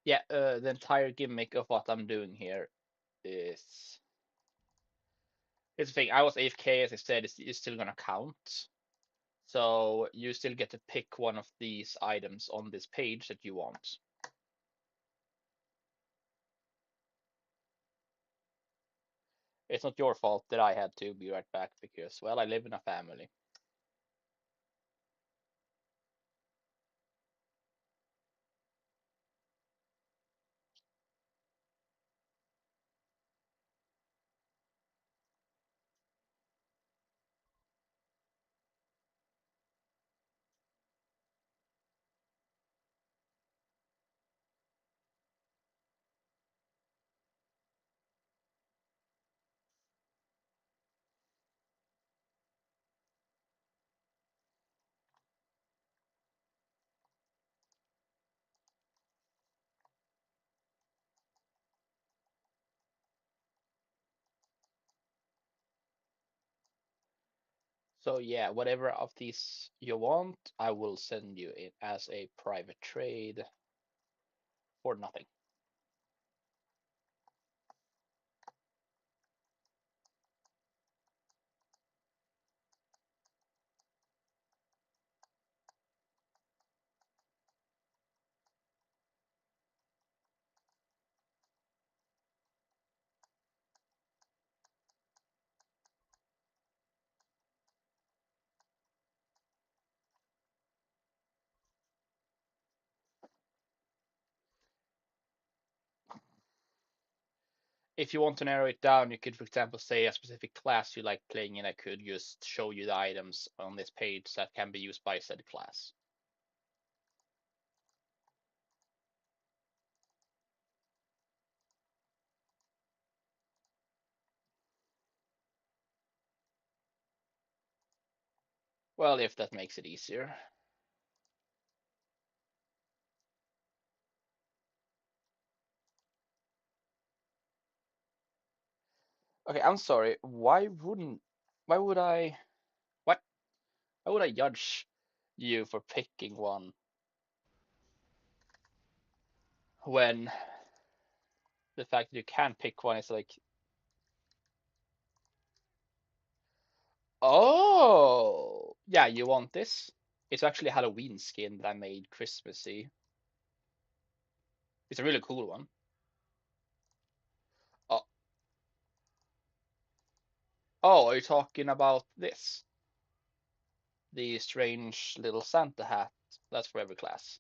Yeah, the entire gimmick of what I'm doing here is it's the thing. I was AFK, as I said, it's still gonna count. So you still get to pick one of these items on this page that you want. It's not your fault that I had to be right back because, well, I live in a family. So yeah, whatever of these you want, I will send you it as a private trade for nothing. If you want to narrow it down, you could, for example, say a specific class you like playing, and I could just show you the items on this page that can be used by said class. Well, if that makes it easier. Okay, I'm sorry. Why would I, what? Why would I judge you for picking one when the fact that you can pick one is like, oh, yeah, you want this? It's actually a Halloween skin that I made Christmassy. It's a really cool one. Oh, oh, are you talking about this? The strange little Santa hat That's for every class.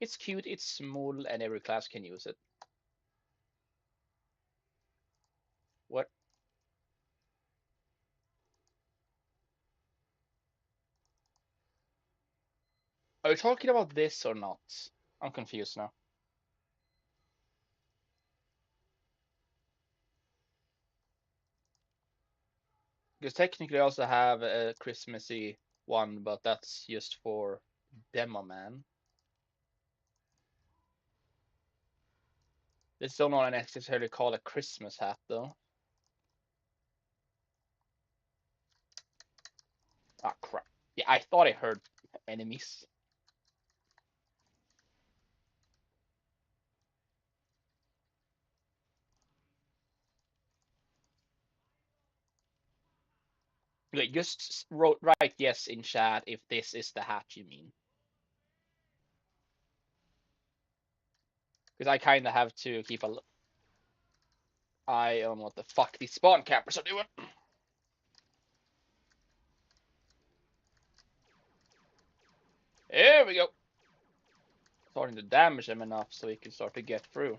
It's cute, it's small, and every class can use it. What are you talking about this or not? I'm confused now. Because technically I also have a Christmassy one, but that's just for demo man. This don't want to necessarily call a Christmas hat though. Ah crap. Yeah, I thought I heard enemies. Wait, just write yes in chat if this is the hat you mean. Because I kind of have to keep a eye on what the fuck these spawn campers are doing. There we go. Starting to damage them enough so we can start to get through.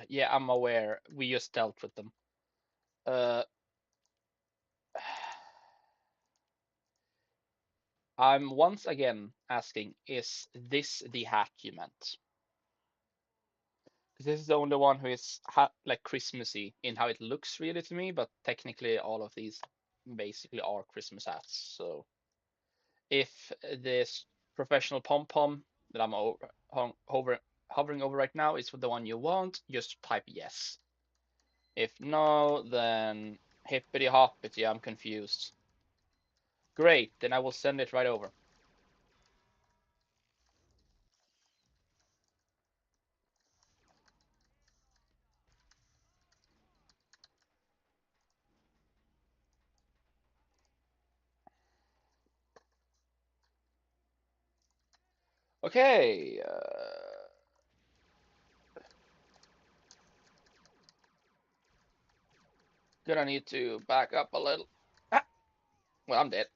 Yeah, I'm aware. We just dealt with them. Uh, I'm once again asking, is this the hat you meant? Because this is the only one who is like Christmassy in how it looks really to me, but technically all of these basically are Christmas hats. So if this professional pom pom that I'm hovering over right now is the one you want, just type yes. If no, then hippity hoppity, I'm confused. Great, then I will send it right over. Okay. Gonna need to back up a little. Ah, well, I'm dead.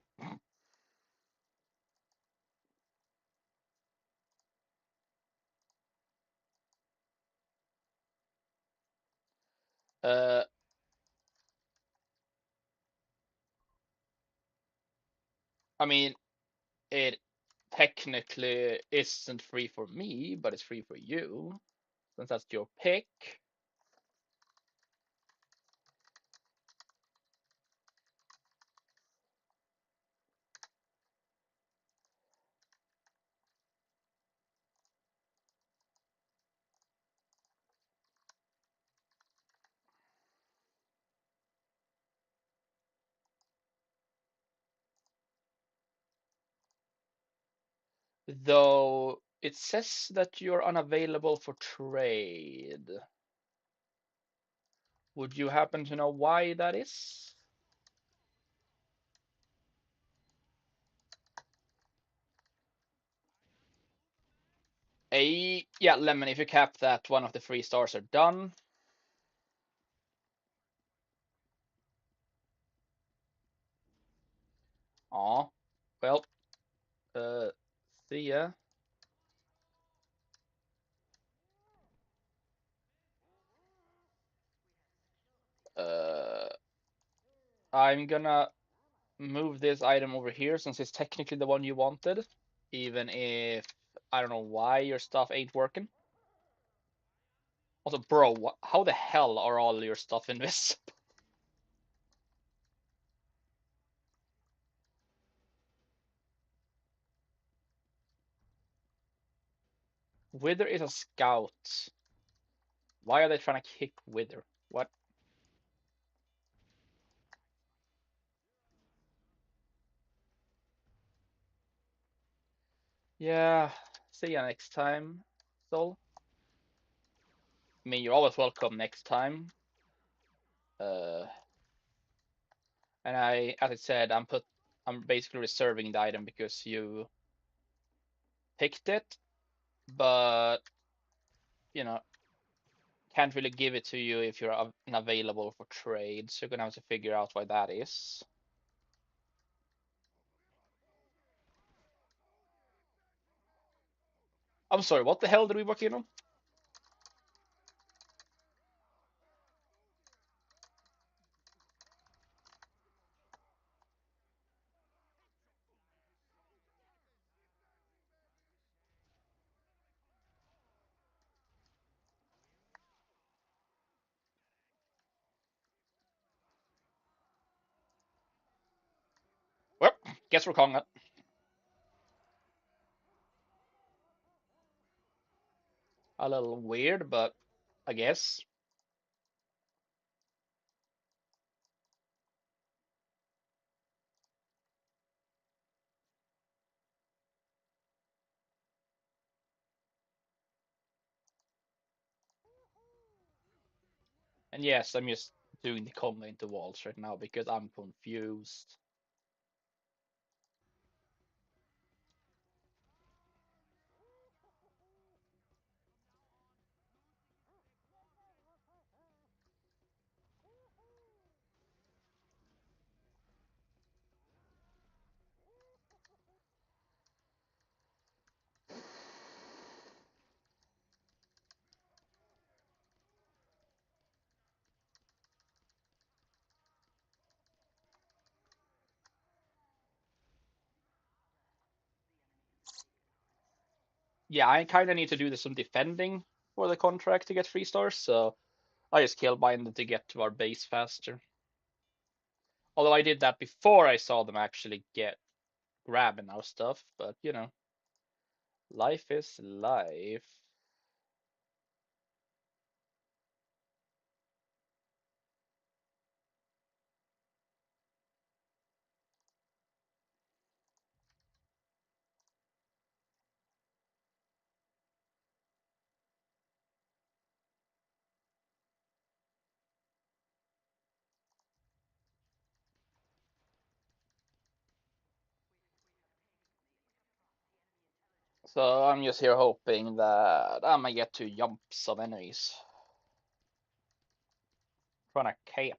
Uh, I mean, it technically isn't free for me, but it's free for you, since that's your pick. Though it says that you're unavailable for trade. Would you happen to know why that is? Yeah, Lemon, if you cap that, one of the 3 stars are done. Aw, well, uh, see ya. Uh, I'm gonna move this item over here since it's technically the one you wanted, even if I don't know why your stuff ain't working. Also, bro, how the hell are all your stuff in this? Wither is a scout. Why are they trying to kick Wither? What? Yeah, See you next time, Sol. I mean, you're always welcome next time. Uh, and as I said, I'm basically reserving the item because you picked it, but you know, can't really give it to you if you're unavailable for trade. So you're gonna have to figure out why that is. I'm sorry, what the hell did we work in on? Well, guess we're calling it. A little weird, but I guess. And yes, I'm just doing the combo into walls right now because I'm confused. Yeah, I kind of need to do some defending for the contract to get 3 stars, so I just kill bind to get to our base faster. Although I did that before I saw them actually get grabbing our stuff, but life is life. So I'm just here hoping that I might get to jump some enemies. Trying to camp.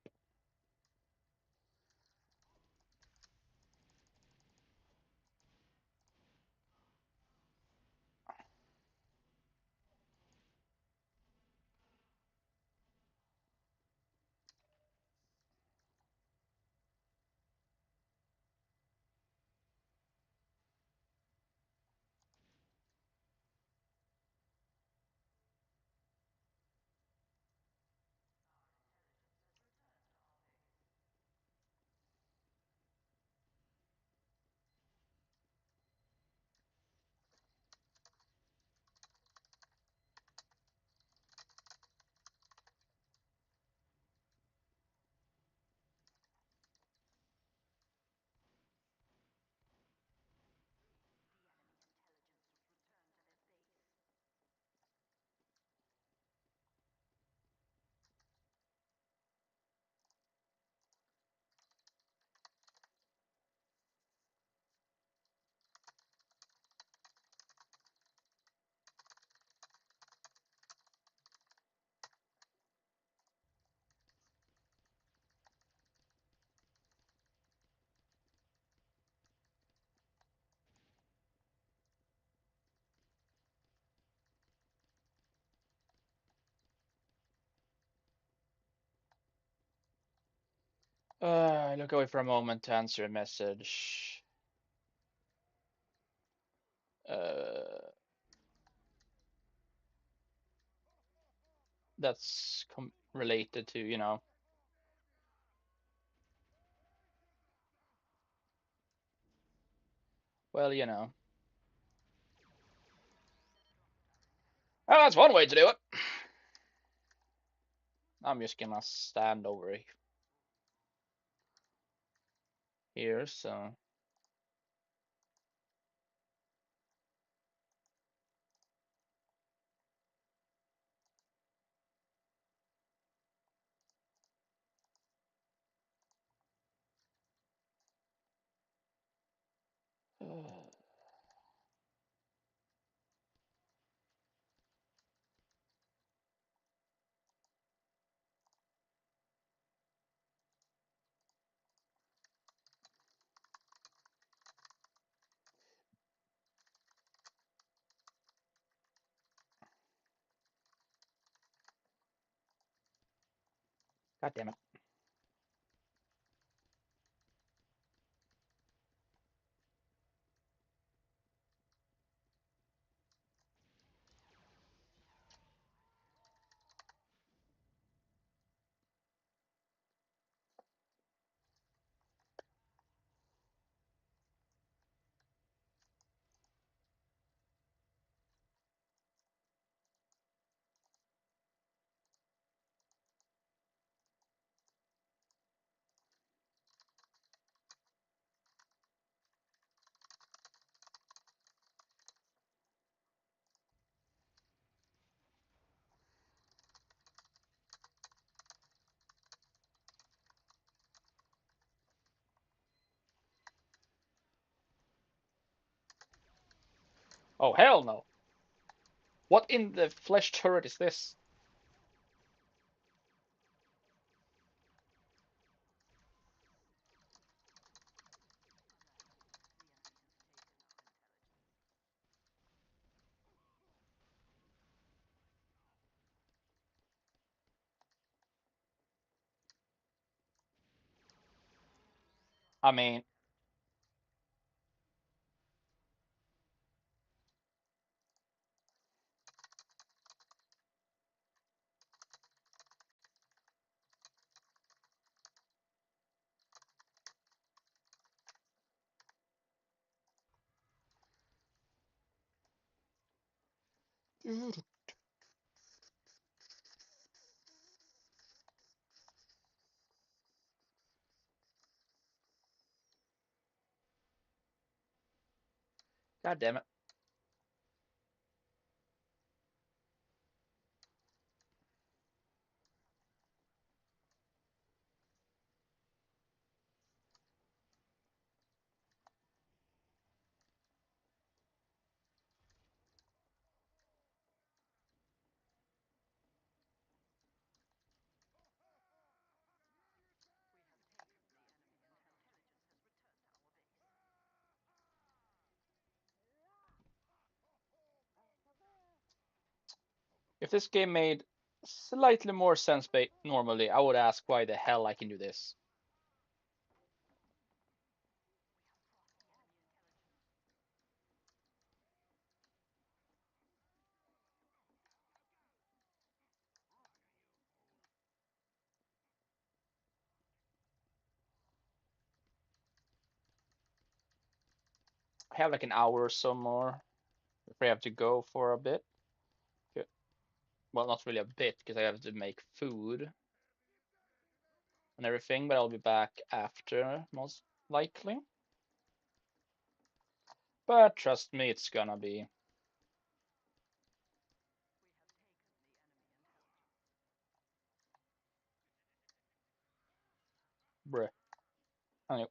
Look away for a moment to answer a message. Uh, that's related to, well, well, that's one way to do it. I'm just gonna stand over here, so God damn it. Oh, hell no. What in the flesh turret is this? I mean, god damn it. If this game made slightly more sense normally, I would ask why the hell I can do this. I have like an hour or so more if I have to go for a bit. Well, not really a bit because I have to make food and everything, but I'll be back after most likely. But trust me, it's gonna be. Bruh. Anyway.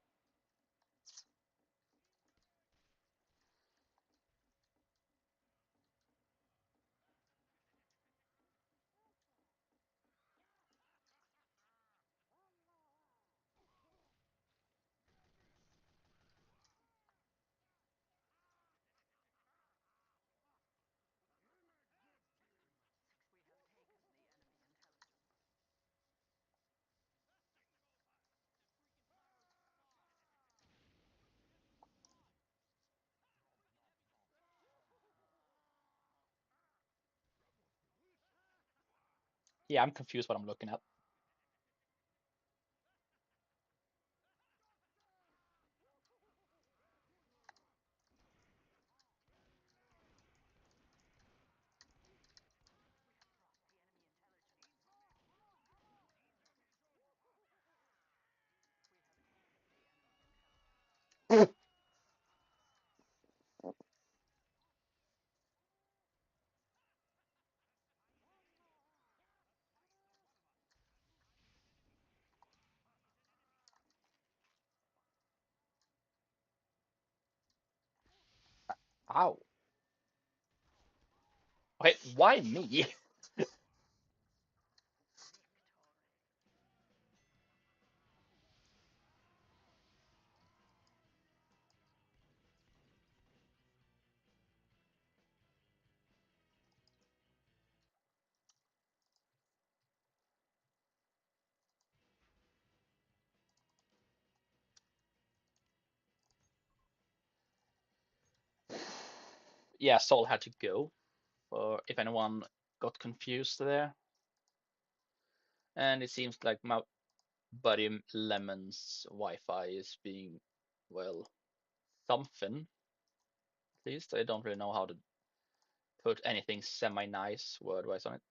Yeah, I'm confused what I'm looking at. Ow. Okay, why me? Yeah, Sol had to go. Or if anyone got confused there, and it seems like my buddy Lemon's Wi-Fi is being, well, something. At least I don't really know how to put anything semi-nice word-wise on it.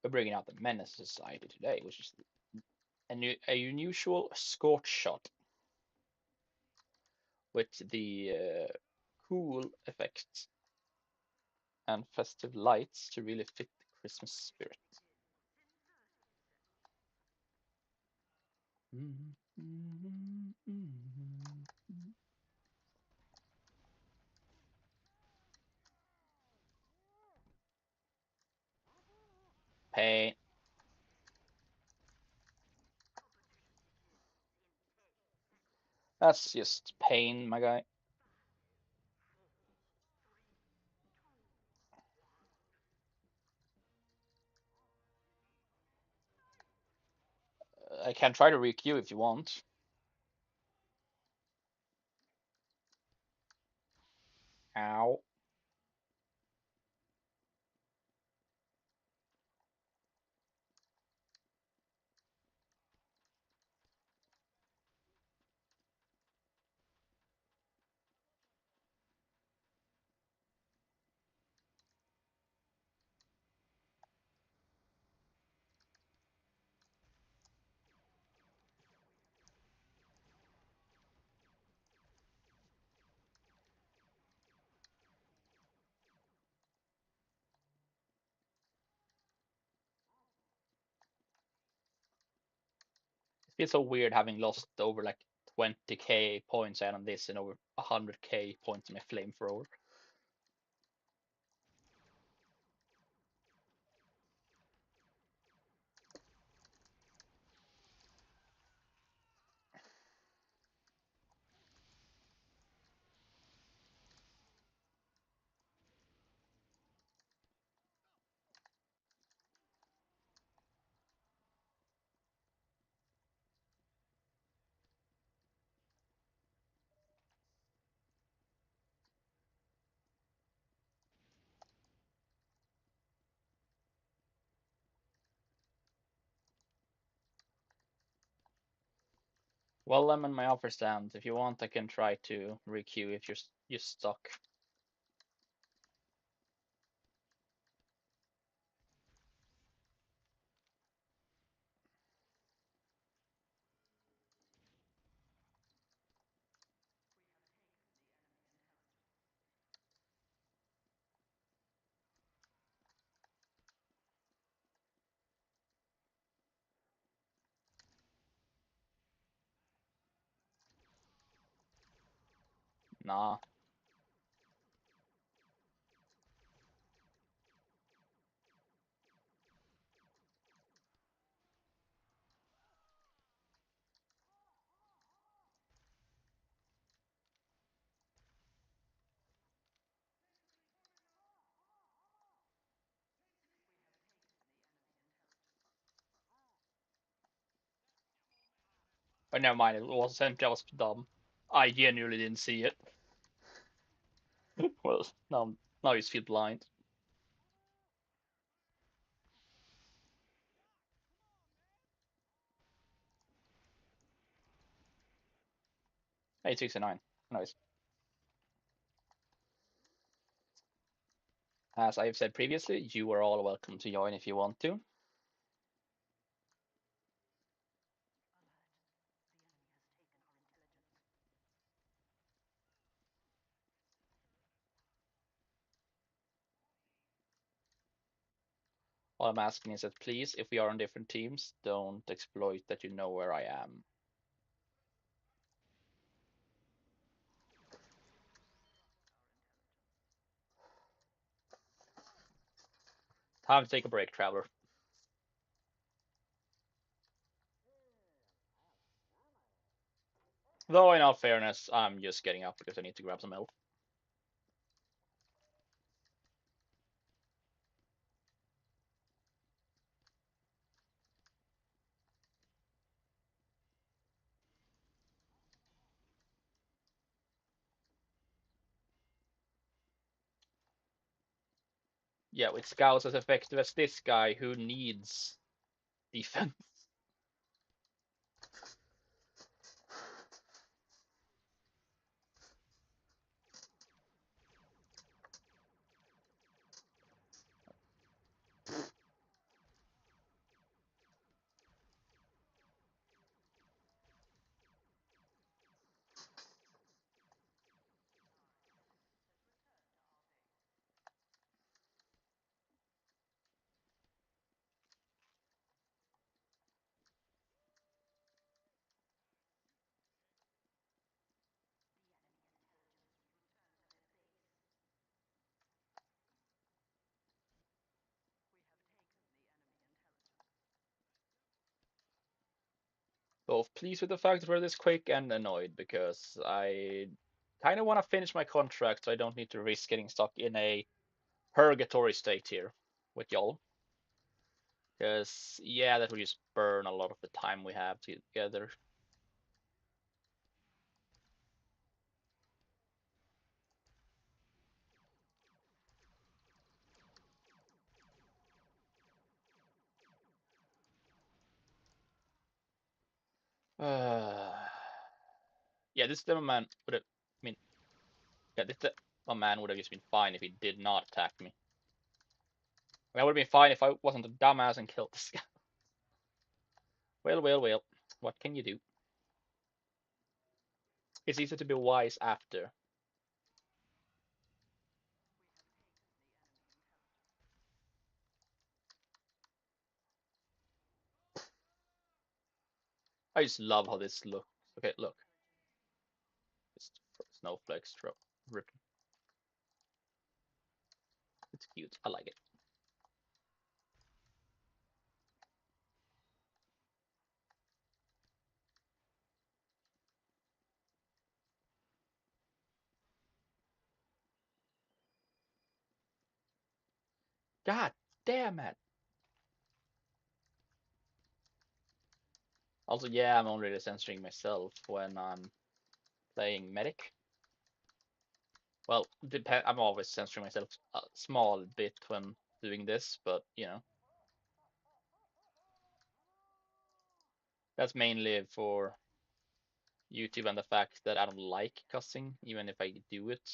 We're bringing out the menace society today, which is a unusual scorch shot with the cool effects and festive lights to really fit the Christmas spirit. Pain. That's just pain, my guy. I can try to re-queue if you want. Ow. It feels so weird having lost over like 20k points out on this and over 100k points on my flamethrower. Well, Lemon, my offer stands. If you want, I can try to re-queue if you're stuck. Nah. But never mind, it wasn't just dumb. I genuinely didn't see it. Well, now you feel blind. 869. Nice. As I've said previously, you are all welcome to join if you want to. All I'm asking is that please, if we are on different teams, don't exploit that you know where I am. Time to take a break, traveler. Though, in all fairness, I'm just getting up because I need to grab some milk. Yeah, with scouts as effective as this guy who needs defense. Both pleased with the fact that we're this quick and annoyed because I kind of want to finish my contract so I don't need to risk getting stuck in a purgatory state here with y'all. Because, yeah, that would just burn a lot of the time we have together. Uh, yeah, this demo man would have. I mean, yeah, this demo man would have just been fine if he did not attack me. I would have been fine if I wasn't a dumbass and killed this guy. Well, well, well. What can you do? It's easy to be wise after. I just love how this looks. Okay, look. Just snowflakes written. It's cute. I like it. God damn it. Also, yeah, I'm only censoring myself when I'm playing medic. Well, I'm always censoring myself a small bit when doing this, but you know, that's mainly for YouTube and the fact that I don't like cussing, even if I do it.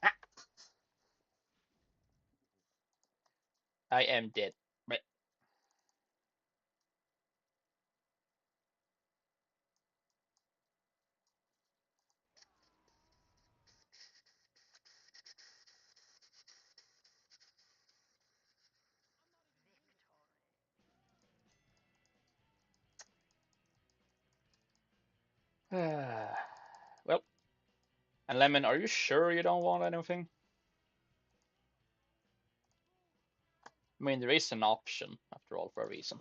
Ah, I am dead. But well, and Lemon, are you sure you don't want anything? I mean, there is an option after all for a reason.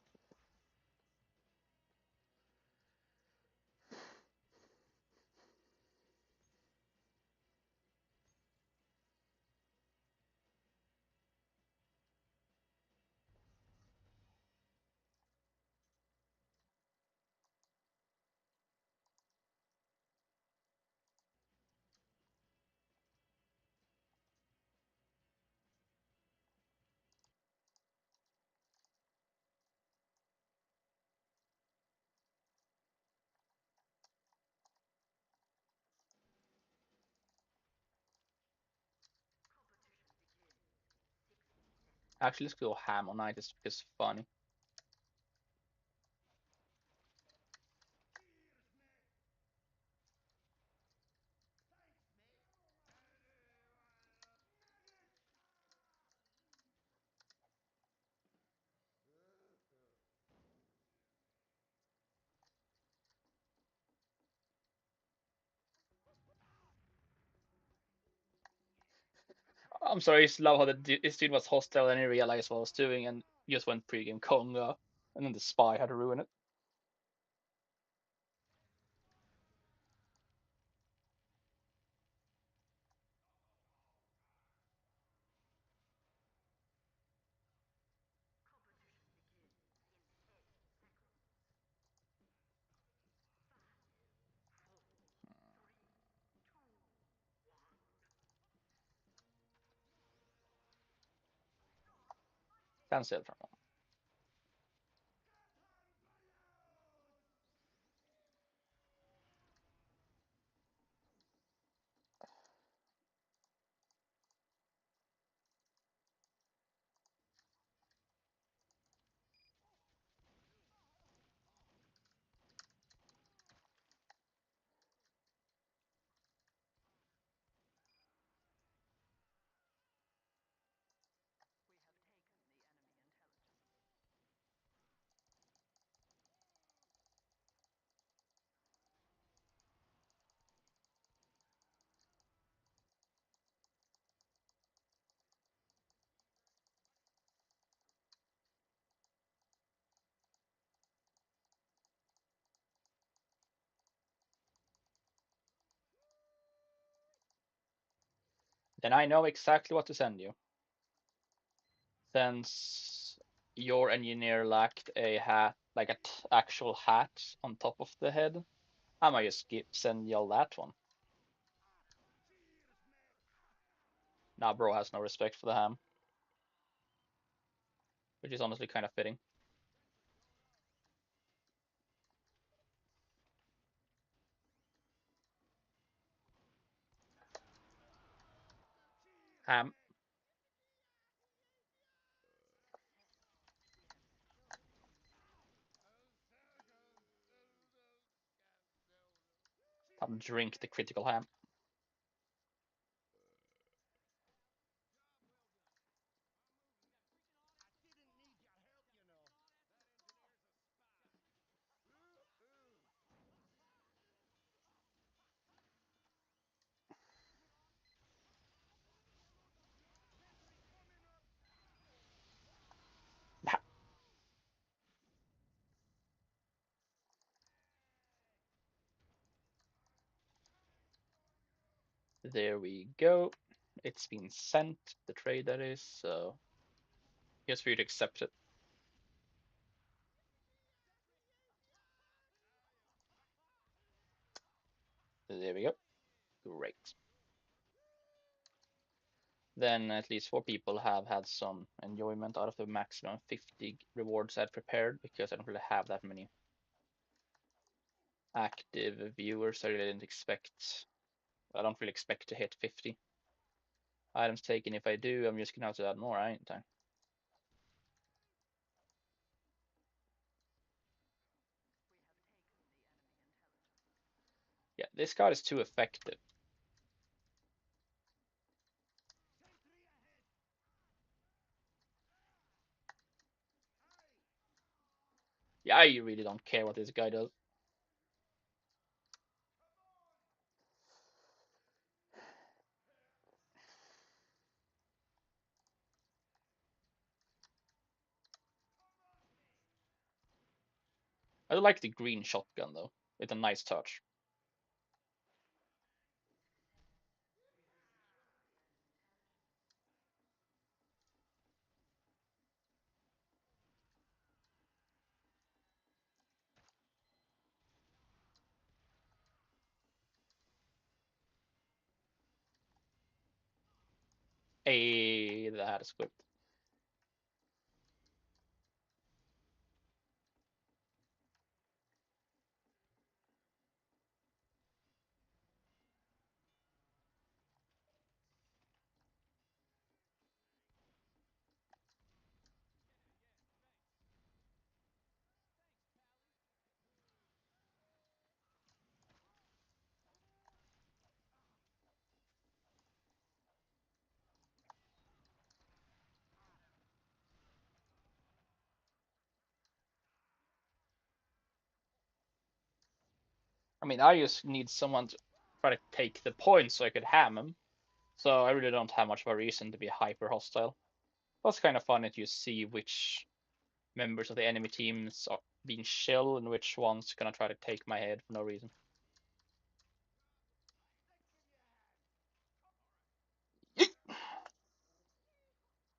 Actually, let's go ham on night just because it's funny. I'm sorry, I just love how this dude was hostile and he realized what I was doing and just went pregame Konga, and then the spy had to ruin it. Cancel from him. Then I know exactly what to send you. Since your engineer lacked a hat, like an actual hat on top of the head, I might just send y'all that one. Nah, bro has no respect for the ham, which is honestly kind of fitting. Ham, drink the critical ham. There we go. It's been sent, the trade that is, so here's for you to accept it. There we go. Great. Then at least 4 people have had some enjoyment out of the maximum 50 rewards I've prepared, because I don't really have that many active viewers. I don't really expect to hit 50 items taken. If I do, I'm just gonna have to add more, ain't I? Yeah, this card is too effective. Yeah, I really don't care what this guy does. I like the green shotgun though, with a nice touch. That is good. I mean, I just need someone to try to take the point so I could ham him. So I really don't have much of a reason to be hyper hostile. But it's kind of funny to see which members of the enemy teams are being chill and which ones gonna try to take my head for no reason.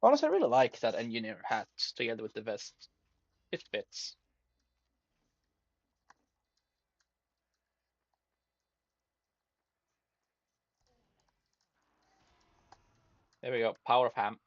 Honestly, I really like that engineer hat together with the vest. It fits. There we go. Power of ham.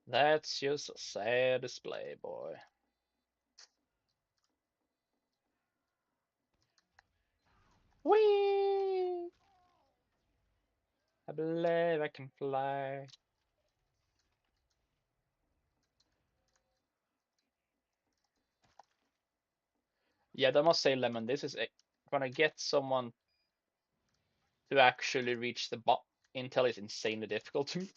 That's just a sad display, boy. Whee! I believe I can fly. Yeah, I must say, Lemon, this is gonna get someone to actually reach the bot. Intel is insanely difficult to me.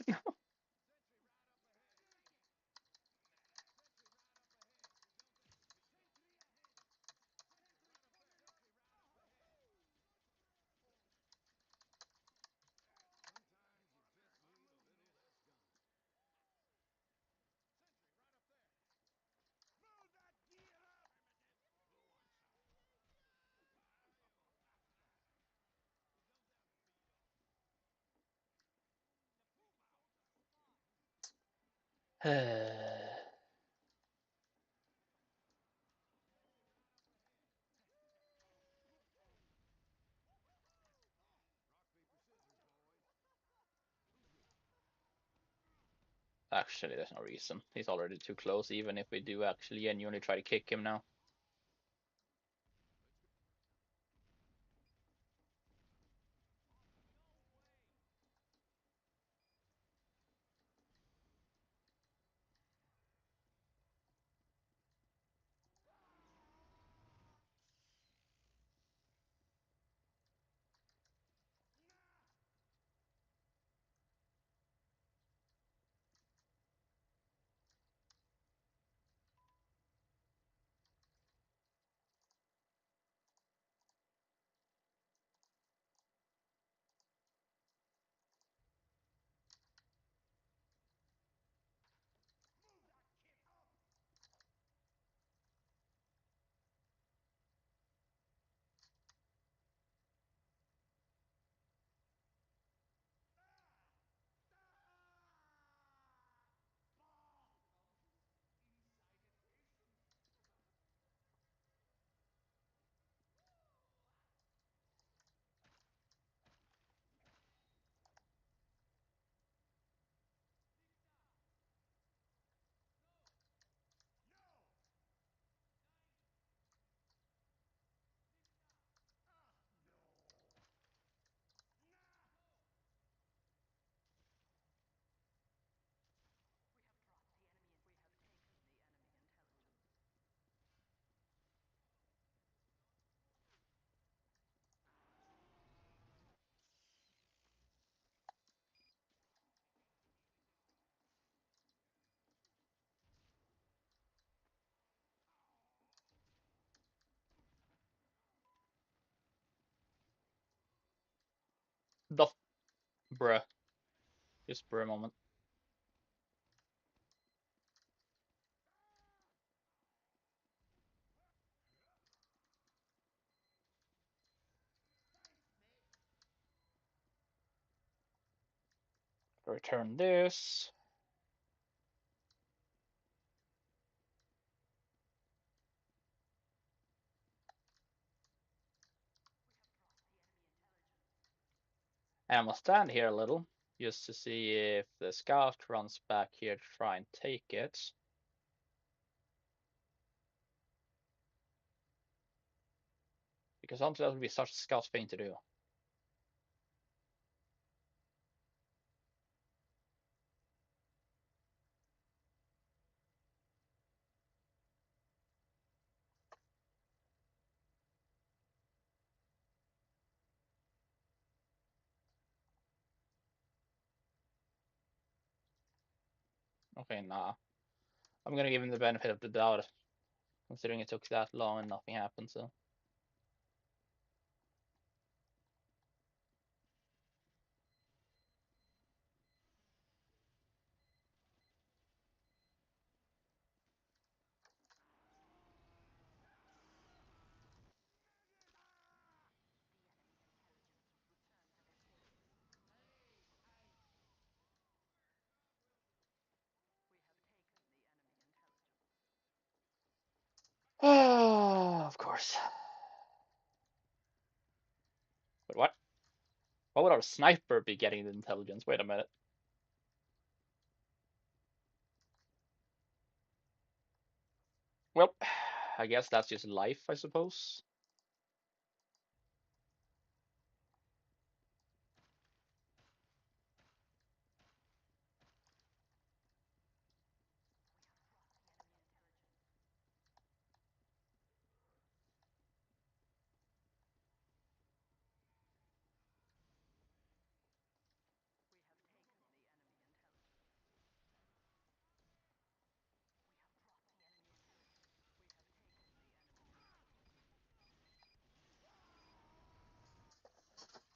Actually, there's no reason. He's already too close, even if we do actually genuinely try to kick him now. The bruh, just bruh moment. Return this. And I'm gonna stand here a little just to see if the scout runs back here to try and take it. Because honestly, that would be such a scout thing to do. Okay, nah. I'm gonna give him the benefit of the doubt, considering it took that long and nothing happened, so. Of course. But what? Why would our sniper be getting the intelligence? Wait a minute. Well, I guess that's just life, I suppose.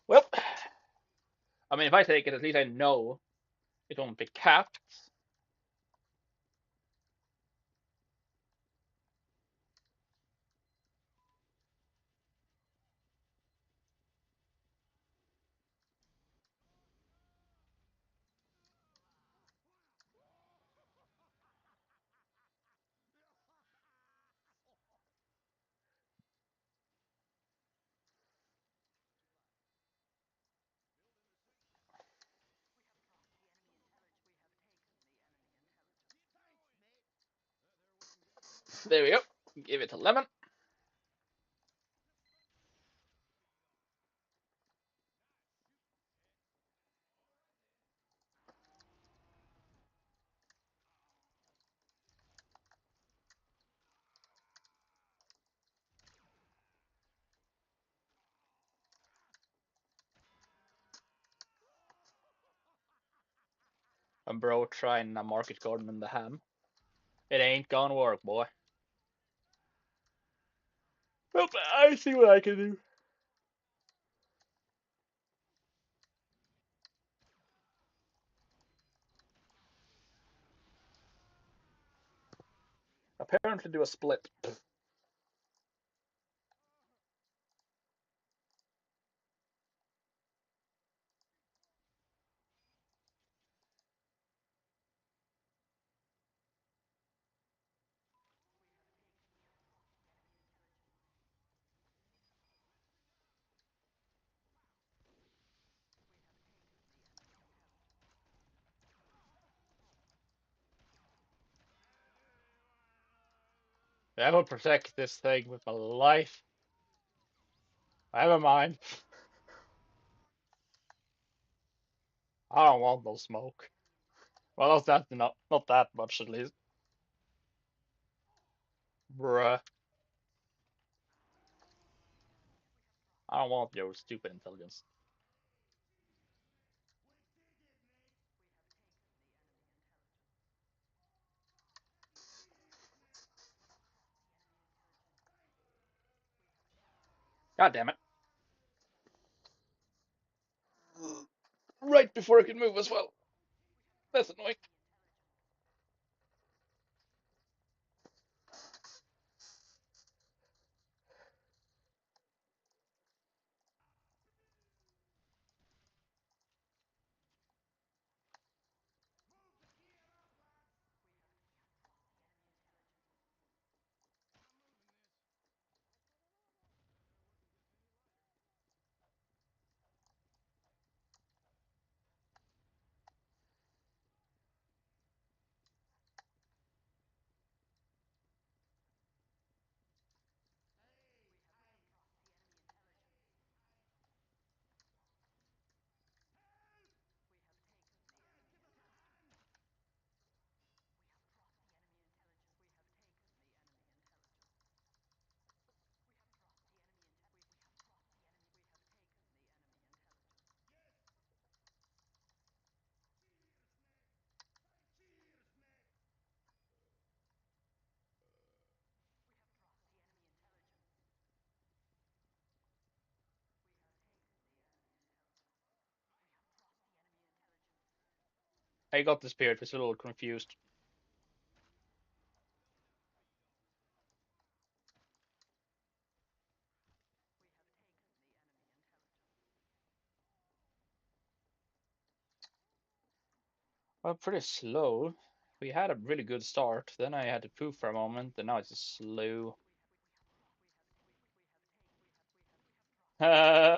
Well, I mean, if I take it, at least I know it won't be capped. There we go. Give it a lemon. And bro trying a market garden in the ham. It ain't gonna work, boy. Well, I see what I can do. Apparently do a split. I will protect this thing with my life. Never mind. I don't want no smoke. Well, not that much at least. Bruh. I don't want your stupid intelligence. God damn it. Right before I could move as well. That's annoying. I got the spirit, was a little confused. Well, pretty slow. We had a really good start, then I had to poof for a moment, and now it's just slow. The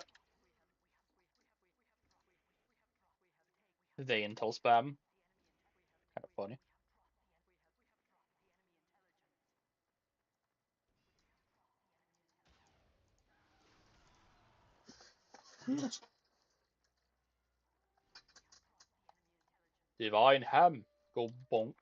intel spam. Kind of funny. Divine ham. Go bonk.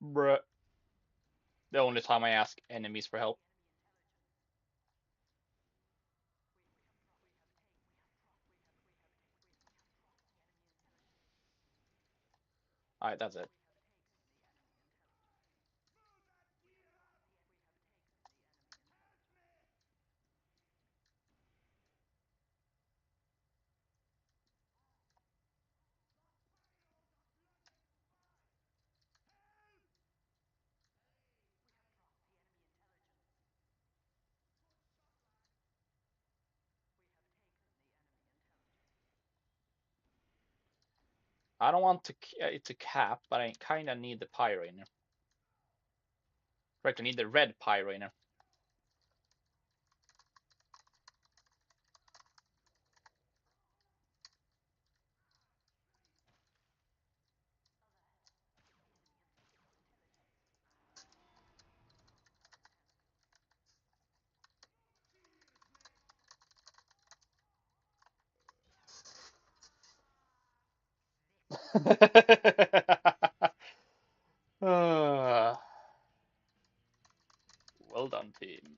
Bruh. The only time I ask enemies for help. Alright, that's it. I don't want to it to cap, but I kinda need the pyro. Correct, I need the red pyro. uh, well done, team.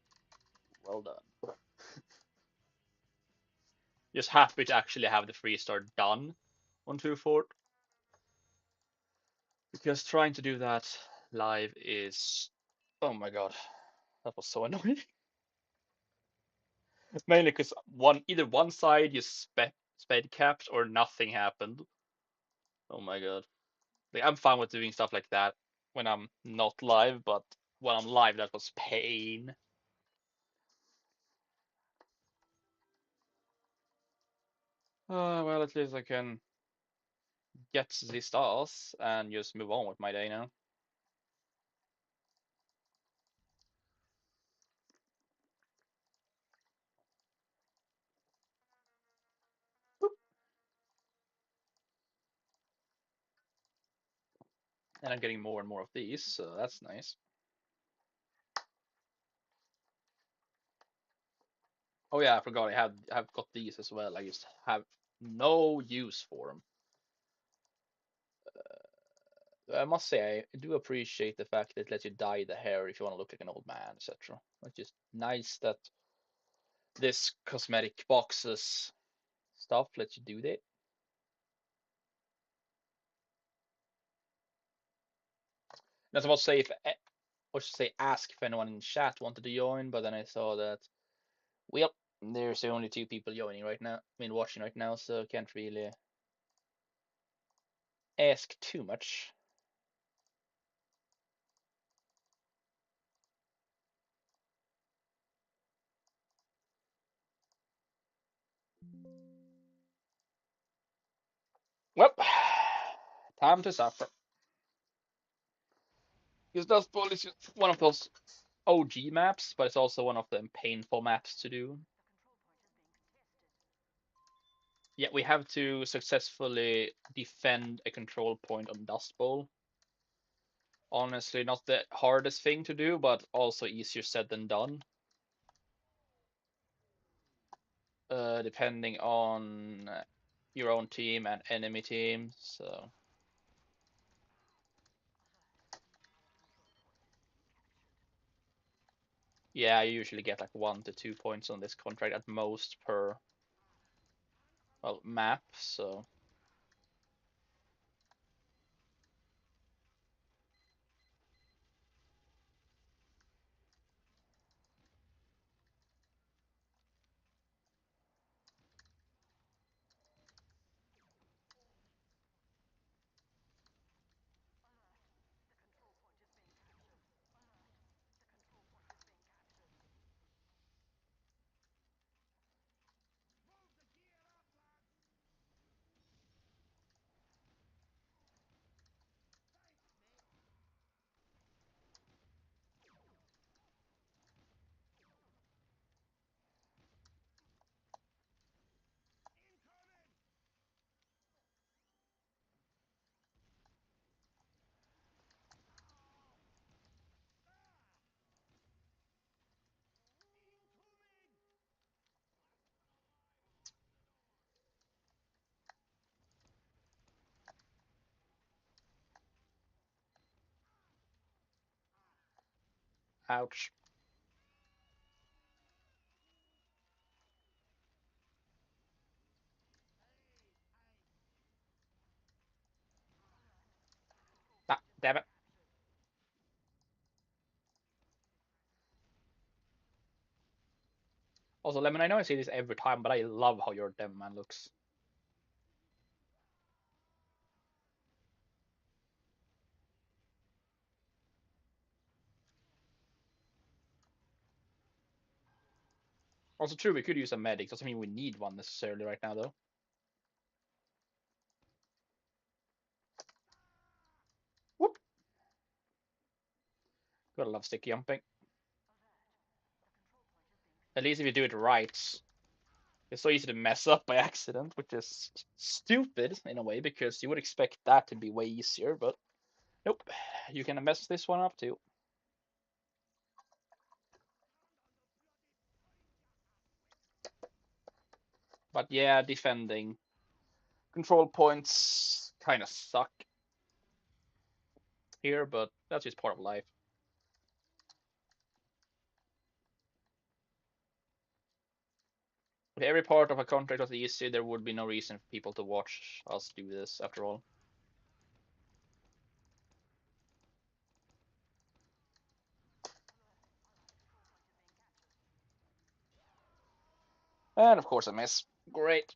Well done. Just happy to actually have the free start done on 2 Fort. Because trying to do that live is, oh my god, that was so annoying. Mainly because either one side just sped capped or nothing happened. Oh my god. Like, I'm fine with doing stuff like that when I'm not live, but when I'm live, that was pain. Well, at least I can get the stars and just move on with my day now. And I'm getting more and more of these, so that's nice. Oh yeah, I forgot I have got these as well. I just have no use for them. I must say I do appreciate the fact that it lets you dye the hair if you want to look like an old man, etc. It's just nice that this cosmetic boxes stuff lets you do that. That's about to say if or should say ask if anyone in chat wanted to join, but then I saw that well, there's only 2 people joining right now. I mean watching right now, so can't really ask too much. Well, time to suffer. Because Dust Bowl is just one of those OG maps, but it's also one of the painful maps to do. Yeah, we have to successfully defend a control point on Dust Bowl. Honestly, not the hardest thing to do, but also easier said than done. Depending on your own team and enemy team. So yeah, you usually get like 1 to 2 points on this contract at most per well map. So ouch. Ah, damn it. Also, Lemon, I know I say this every time, but I love how your Dev man looks. Also, true, we could use a medic. Doesn't mean we need one necessarily right now, though. Whoop! Gotta love sticky jumping. At least if you do it right. It's so easy to mess up by accident, which is stupid in a way because you would expect that to be way easier, but nope. You can mess this one up too. But yeah, defending control points kind of suck here, but that's just part of life. If every part of a contract was easy, there would be no reason for people to watch us do this after all. And of course I miss. Great.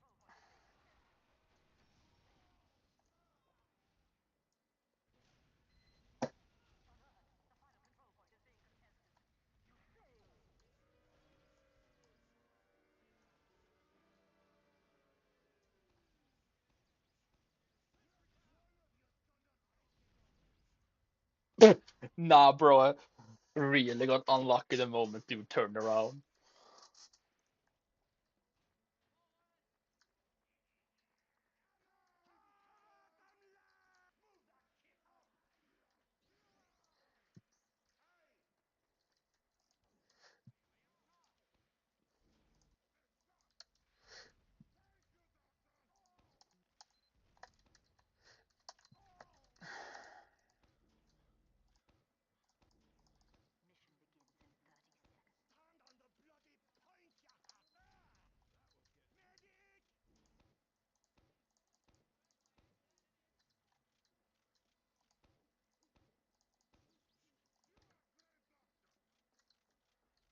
Nah, bro, I really got unlucky the moment dude turned around.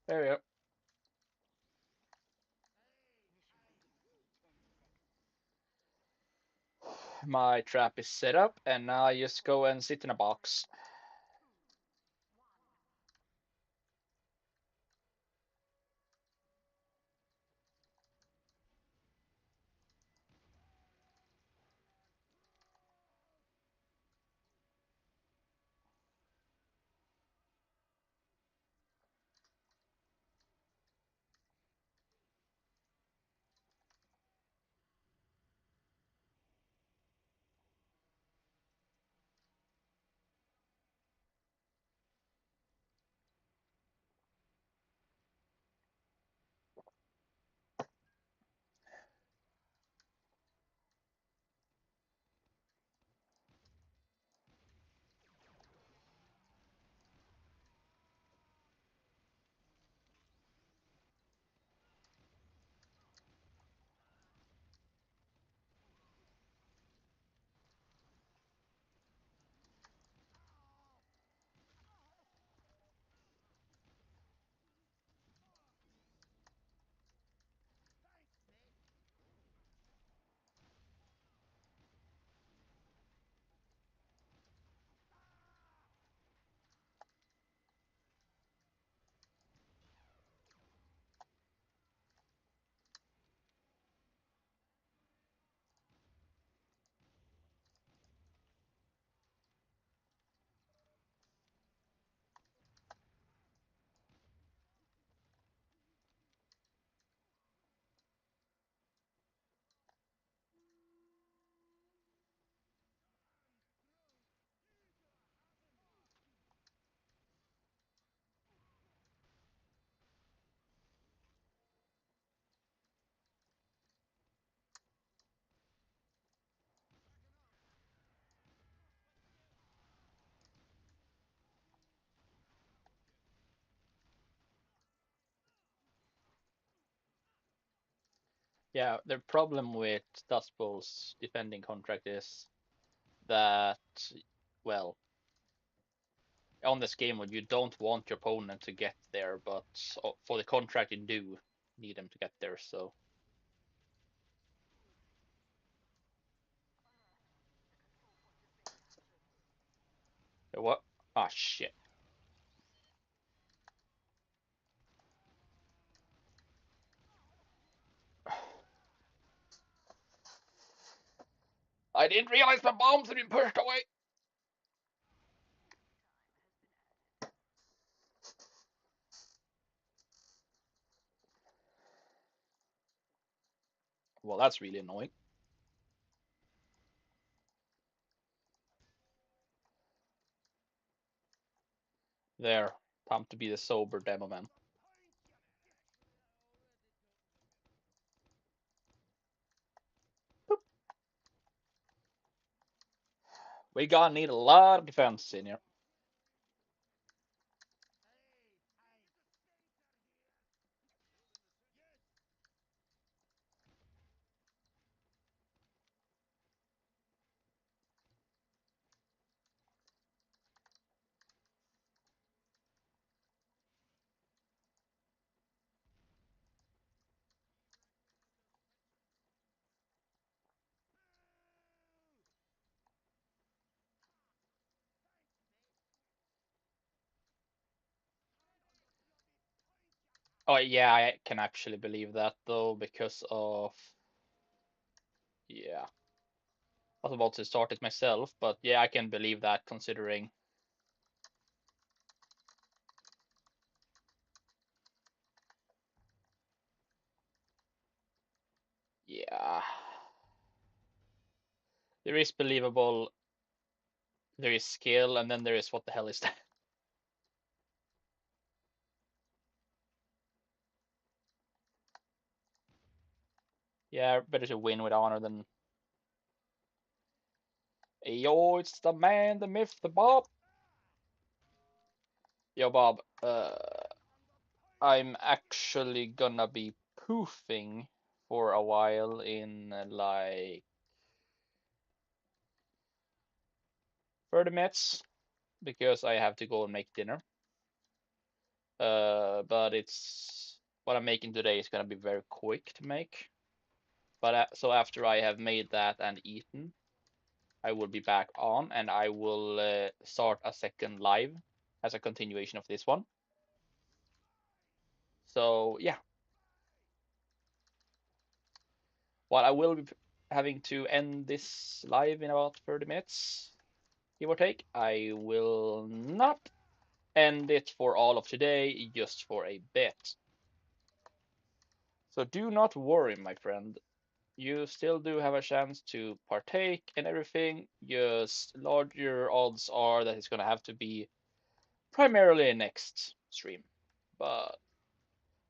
There we go. My trap is set up, and now I just go and sit in a box. Yeah, the problem with Dust Bowl's defending contract is that, well, on this game mode, you don't want your opponent to get there, but for the contract, you do need them to get there. So, what? Ah, shit. I didn't realize my bombs had been pushed away. Well, that's really annoying. There, time to be the sober demo man. We gonna need a lot of defense in here. Oh yeah, I can actually believe that though, because of yeah. I was about to start it myself, but yeah, I can believe that considering yeah. There is believable, there is skill, and then there is what the hell is that? Yeah, better to win with honor than yo, it's the man, the myth, the Bob. Yo, Bob, I'm actually gonna be poofing for a while in like 30 minutes because I have to go and make dinner. But it's what I'm making today is gonna be very quick to make. But so after I have made that and eaten, I will be back on and I will start a second live as a continuation of this one. So yeah, while I will be having to end this live in about 30 minutes, give or take, I will not end it for all of today, just for a bit. So do not worry, my friend. You still do have a chance to partake in everything. Just larger odds are that it's gonna have to be primarily a next stream. But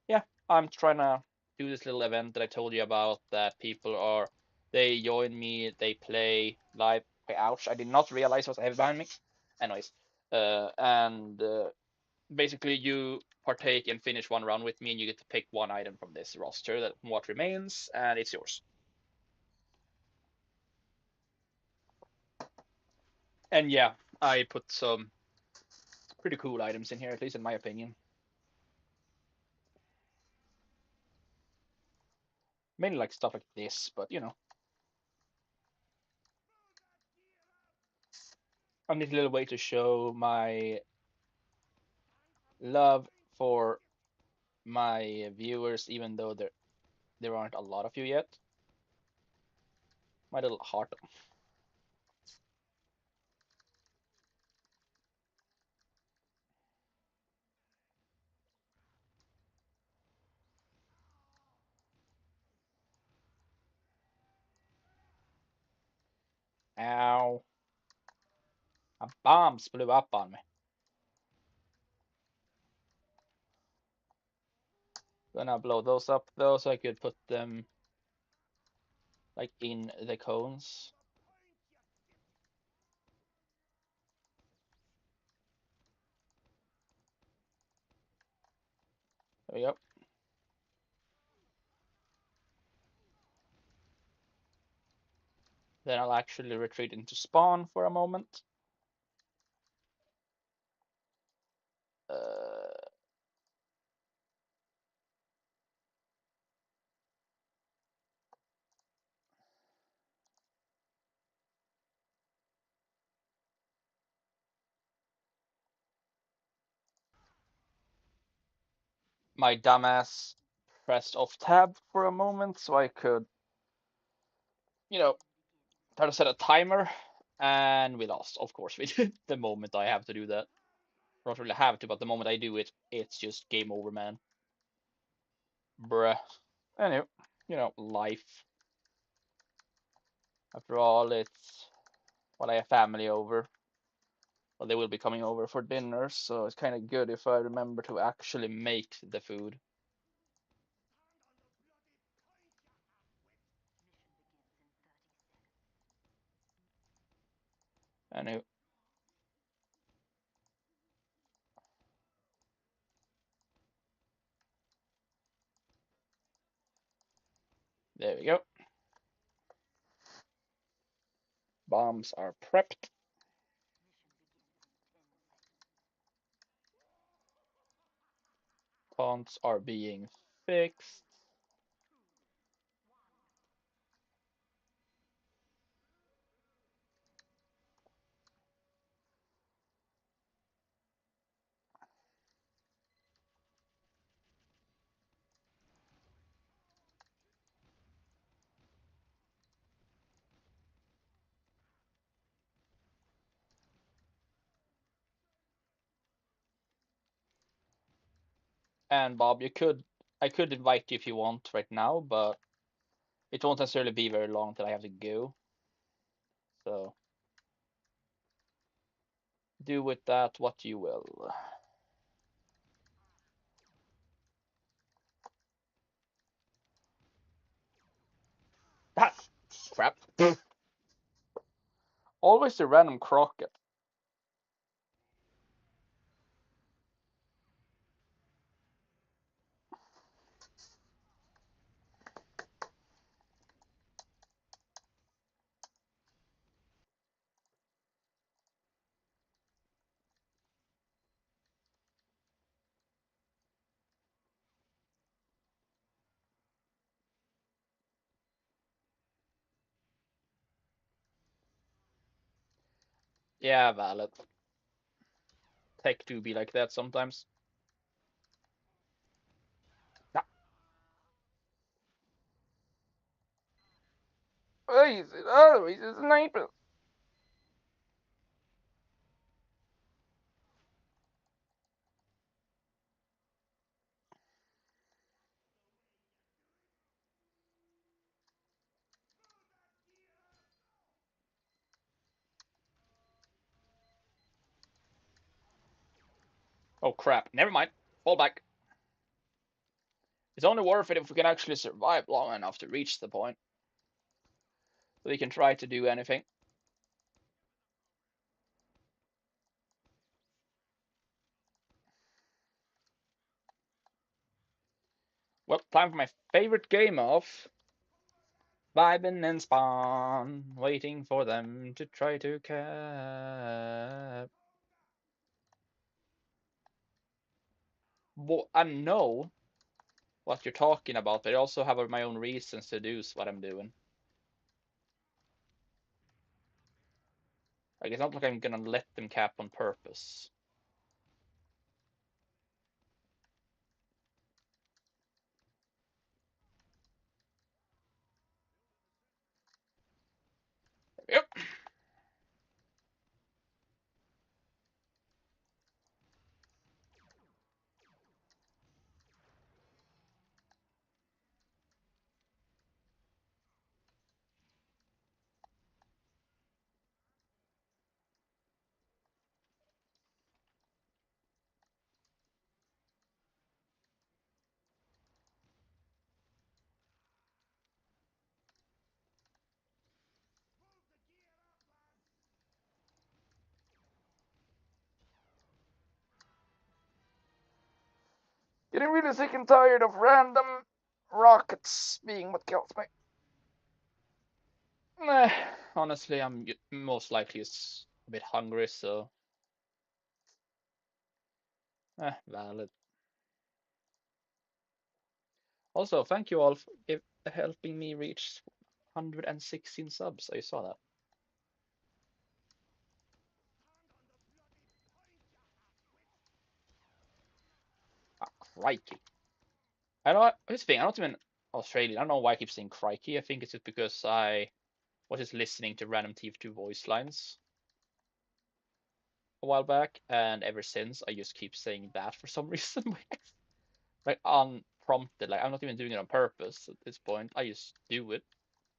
yeah, I'm trying to do this little event that I told you about that people are they join me, they play live. Okay, ouch, I did not realize what I have behind me. Anyways, and basically you partake and finish one round with me and you get to pick one item from this roster that what remains and it's yours. And yeah, I put some pretty cool items in here, at least in my opinion. Mainly like stuff like this, but you know, a neat little way to show my love for my viewers, even though there aren't a lot of you yet. My little heart. Ow. A bombs blew up on me. Gonna blow those up though, so I could put them like in the cones. There we go. Then I'll actually retreat into spawn for a moment. Uh, my dumbass pressed off tab for a moment so I could, you know, try to set a timer, and we lost. Of course we did. The moment I have to do that, not really have to, but the moment I do it, it's just game over, man. Bruh. Anyway, life. After all, it's well, I have family over. Well, they will be coming over for dinner, so it's kind of good if I remember to actually make the food. Anyway, there we go. Bombs are prepped. Fonts are being fixed. And Bob, I could invite you if you want right now, but it won't necessarily be very long till I have to go. So do with that what you will. Ah, crap. Always the random crocket. Yeah, valid. Tech do be like that sometimes. Ah, he's a sniper. Oh crap, never mind. Fall back. It's only worth it if we can actually survive long enough to reach the point. So we can try to do anything. Well, time for my favorite game of vibing and spawn, waiting for them to try to cap. Well, I know what you're talking about, but I also have my own reasons to do what I'm doing. Like, it's not like I'm gonna let them cap on purpose. Yep. Getting really sick and tired of random rockets being what kills me. Nah. Honestly, I'm most likely a bit hungry, so valid. Also, thank you all for helping me reach 116 subs. I saw that. Ah, crikey. I don't. Here's the thing. I'm not even Australian. I don't know why I keep saying crikey. I think it's just because I was just listening to random TF2 voice lines a while back, and ever since I just keep saying that for some reason, like unprompted. Like I'm not even doing it on purpose at this point. I just do it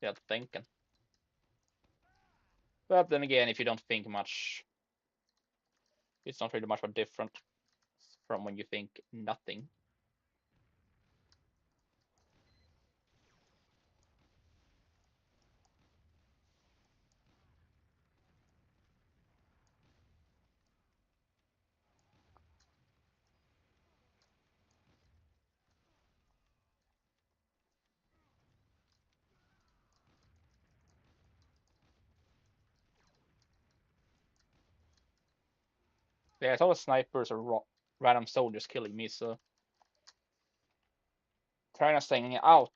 without thinking. But then again, if you don't think much, it's not really much of a different from when you think nothing. Yeah, it's all the snipers or random soldiers killing me, so trying to stay out,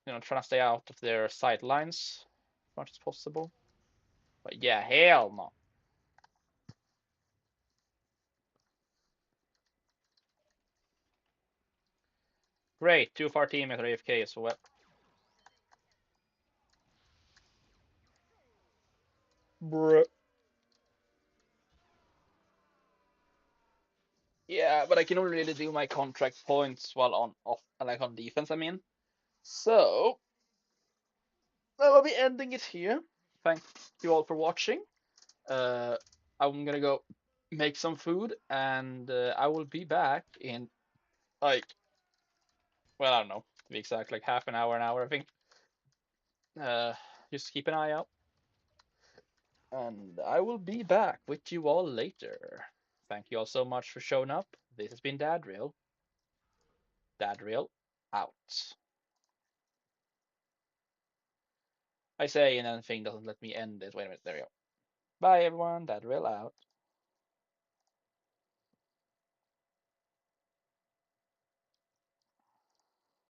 trying to stay out of their sight lines as much as possible. But yeah, hell no. Great, two of our teammates are AFK as well. Bruh. Yeah, but I can only really do my contract points while on off, like on defense. I mean, so I will be ending it here. Thank you all for watching. Uh, I'm gonna go make some food, and I will be back in like, well, I don't know to be exact, like half an hour, I think. Uh, just keep an eye out, and I will be back with you all later. Thank you all so much for showing up. This has been Dadrael. Dadrael out. I say, and then thing doesn't let me end it. Wait a minute, there we go. Bye everyone, Dadrael out.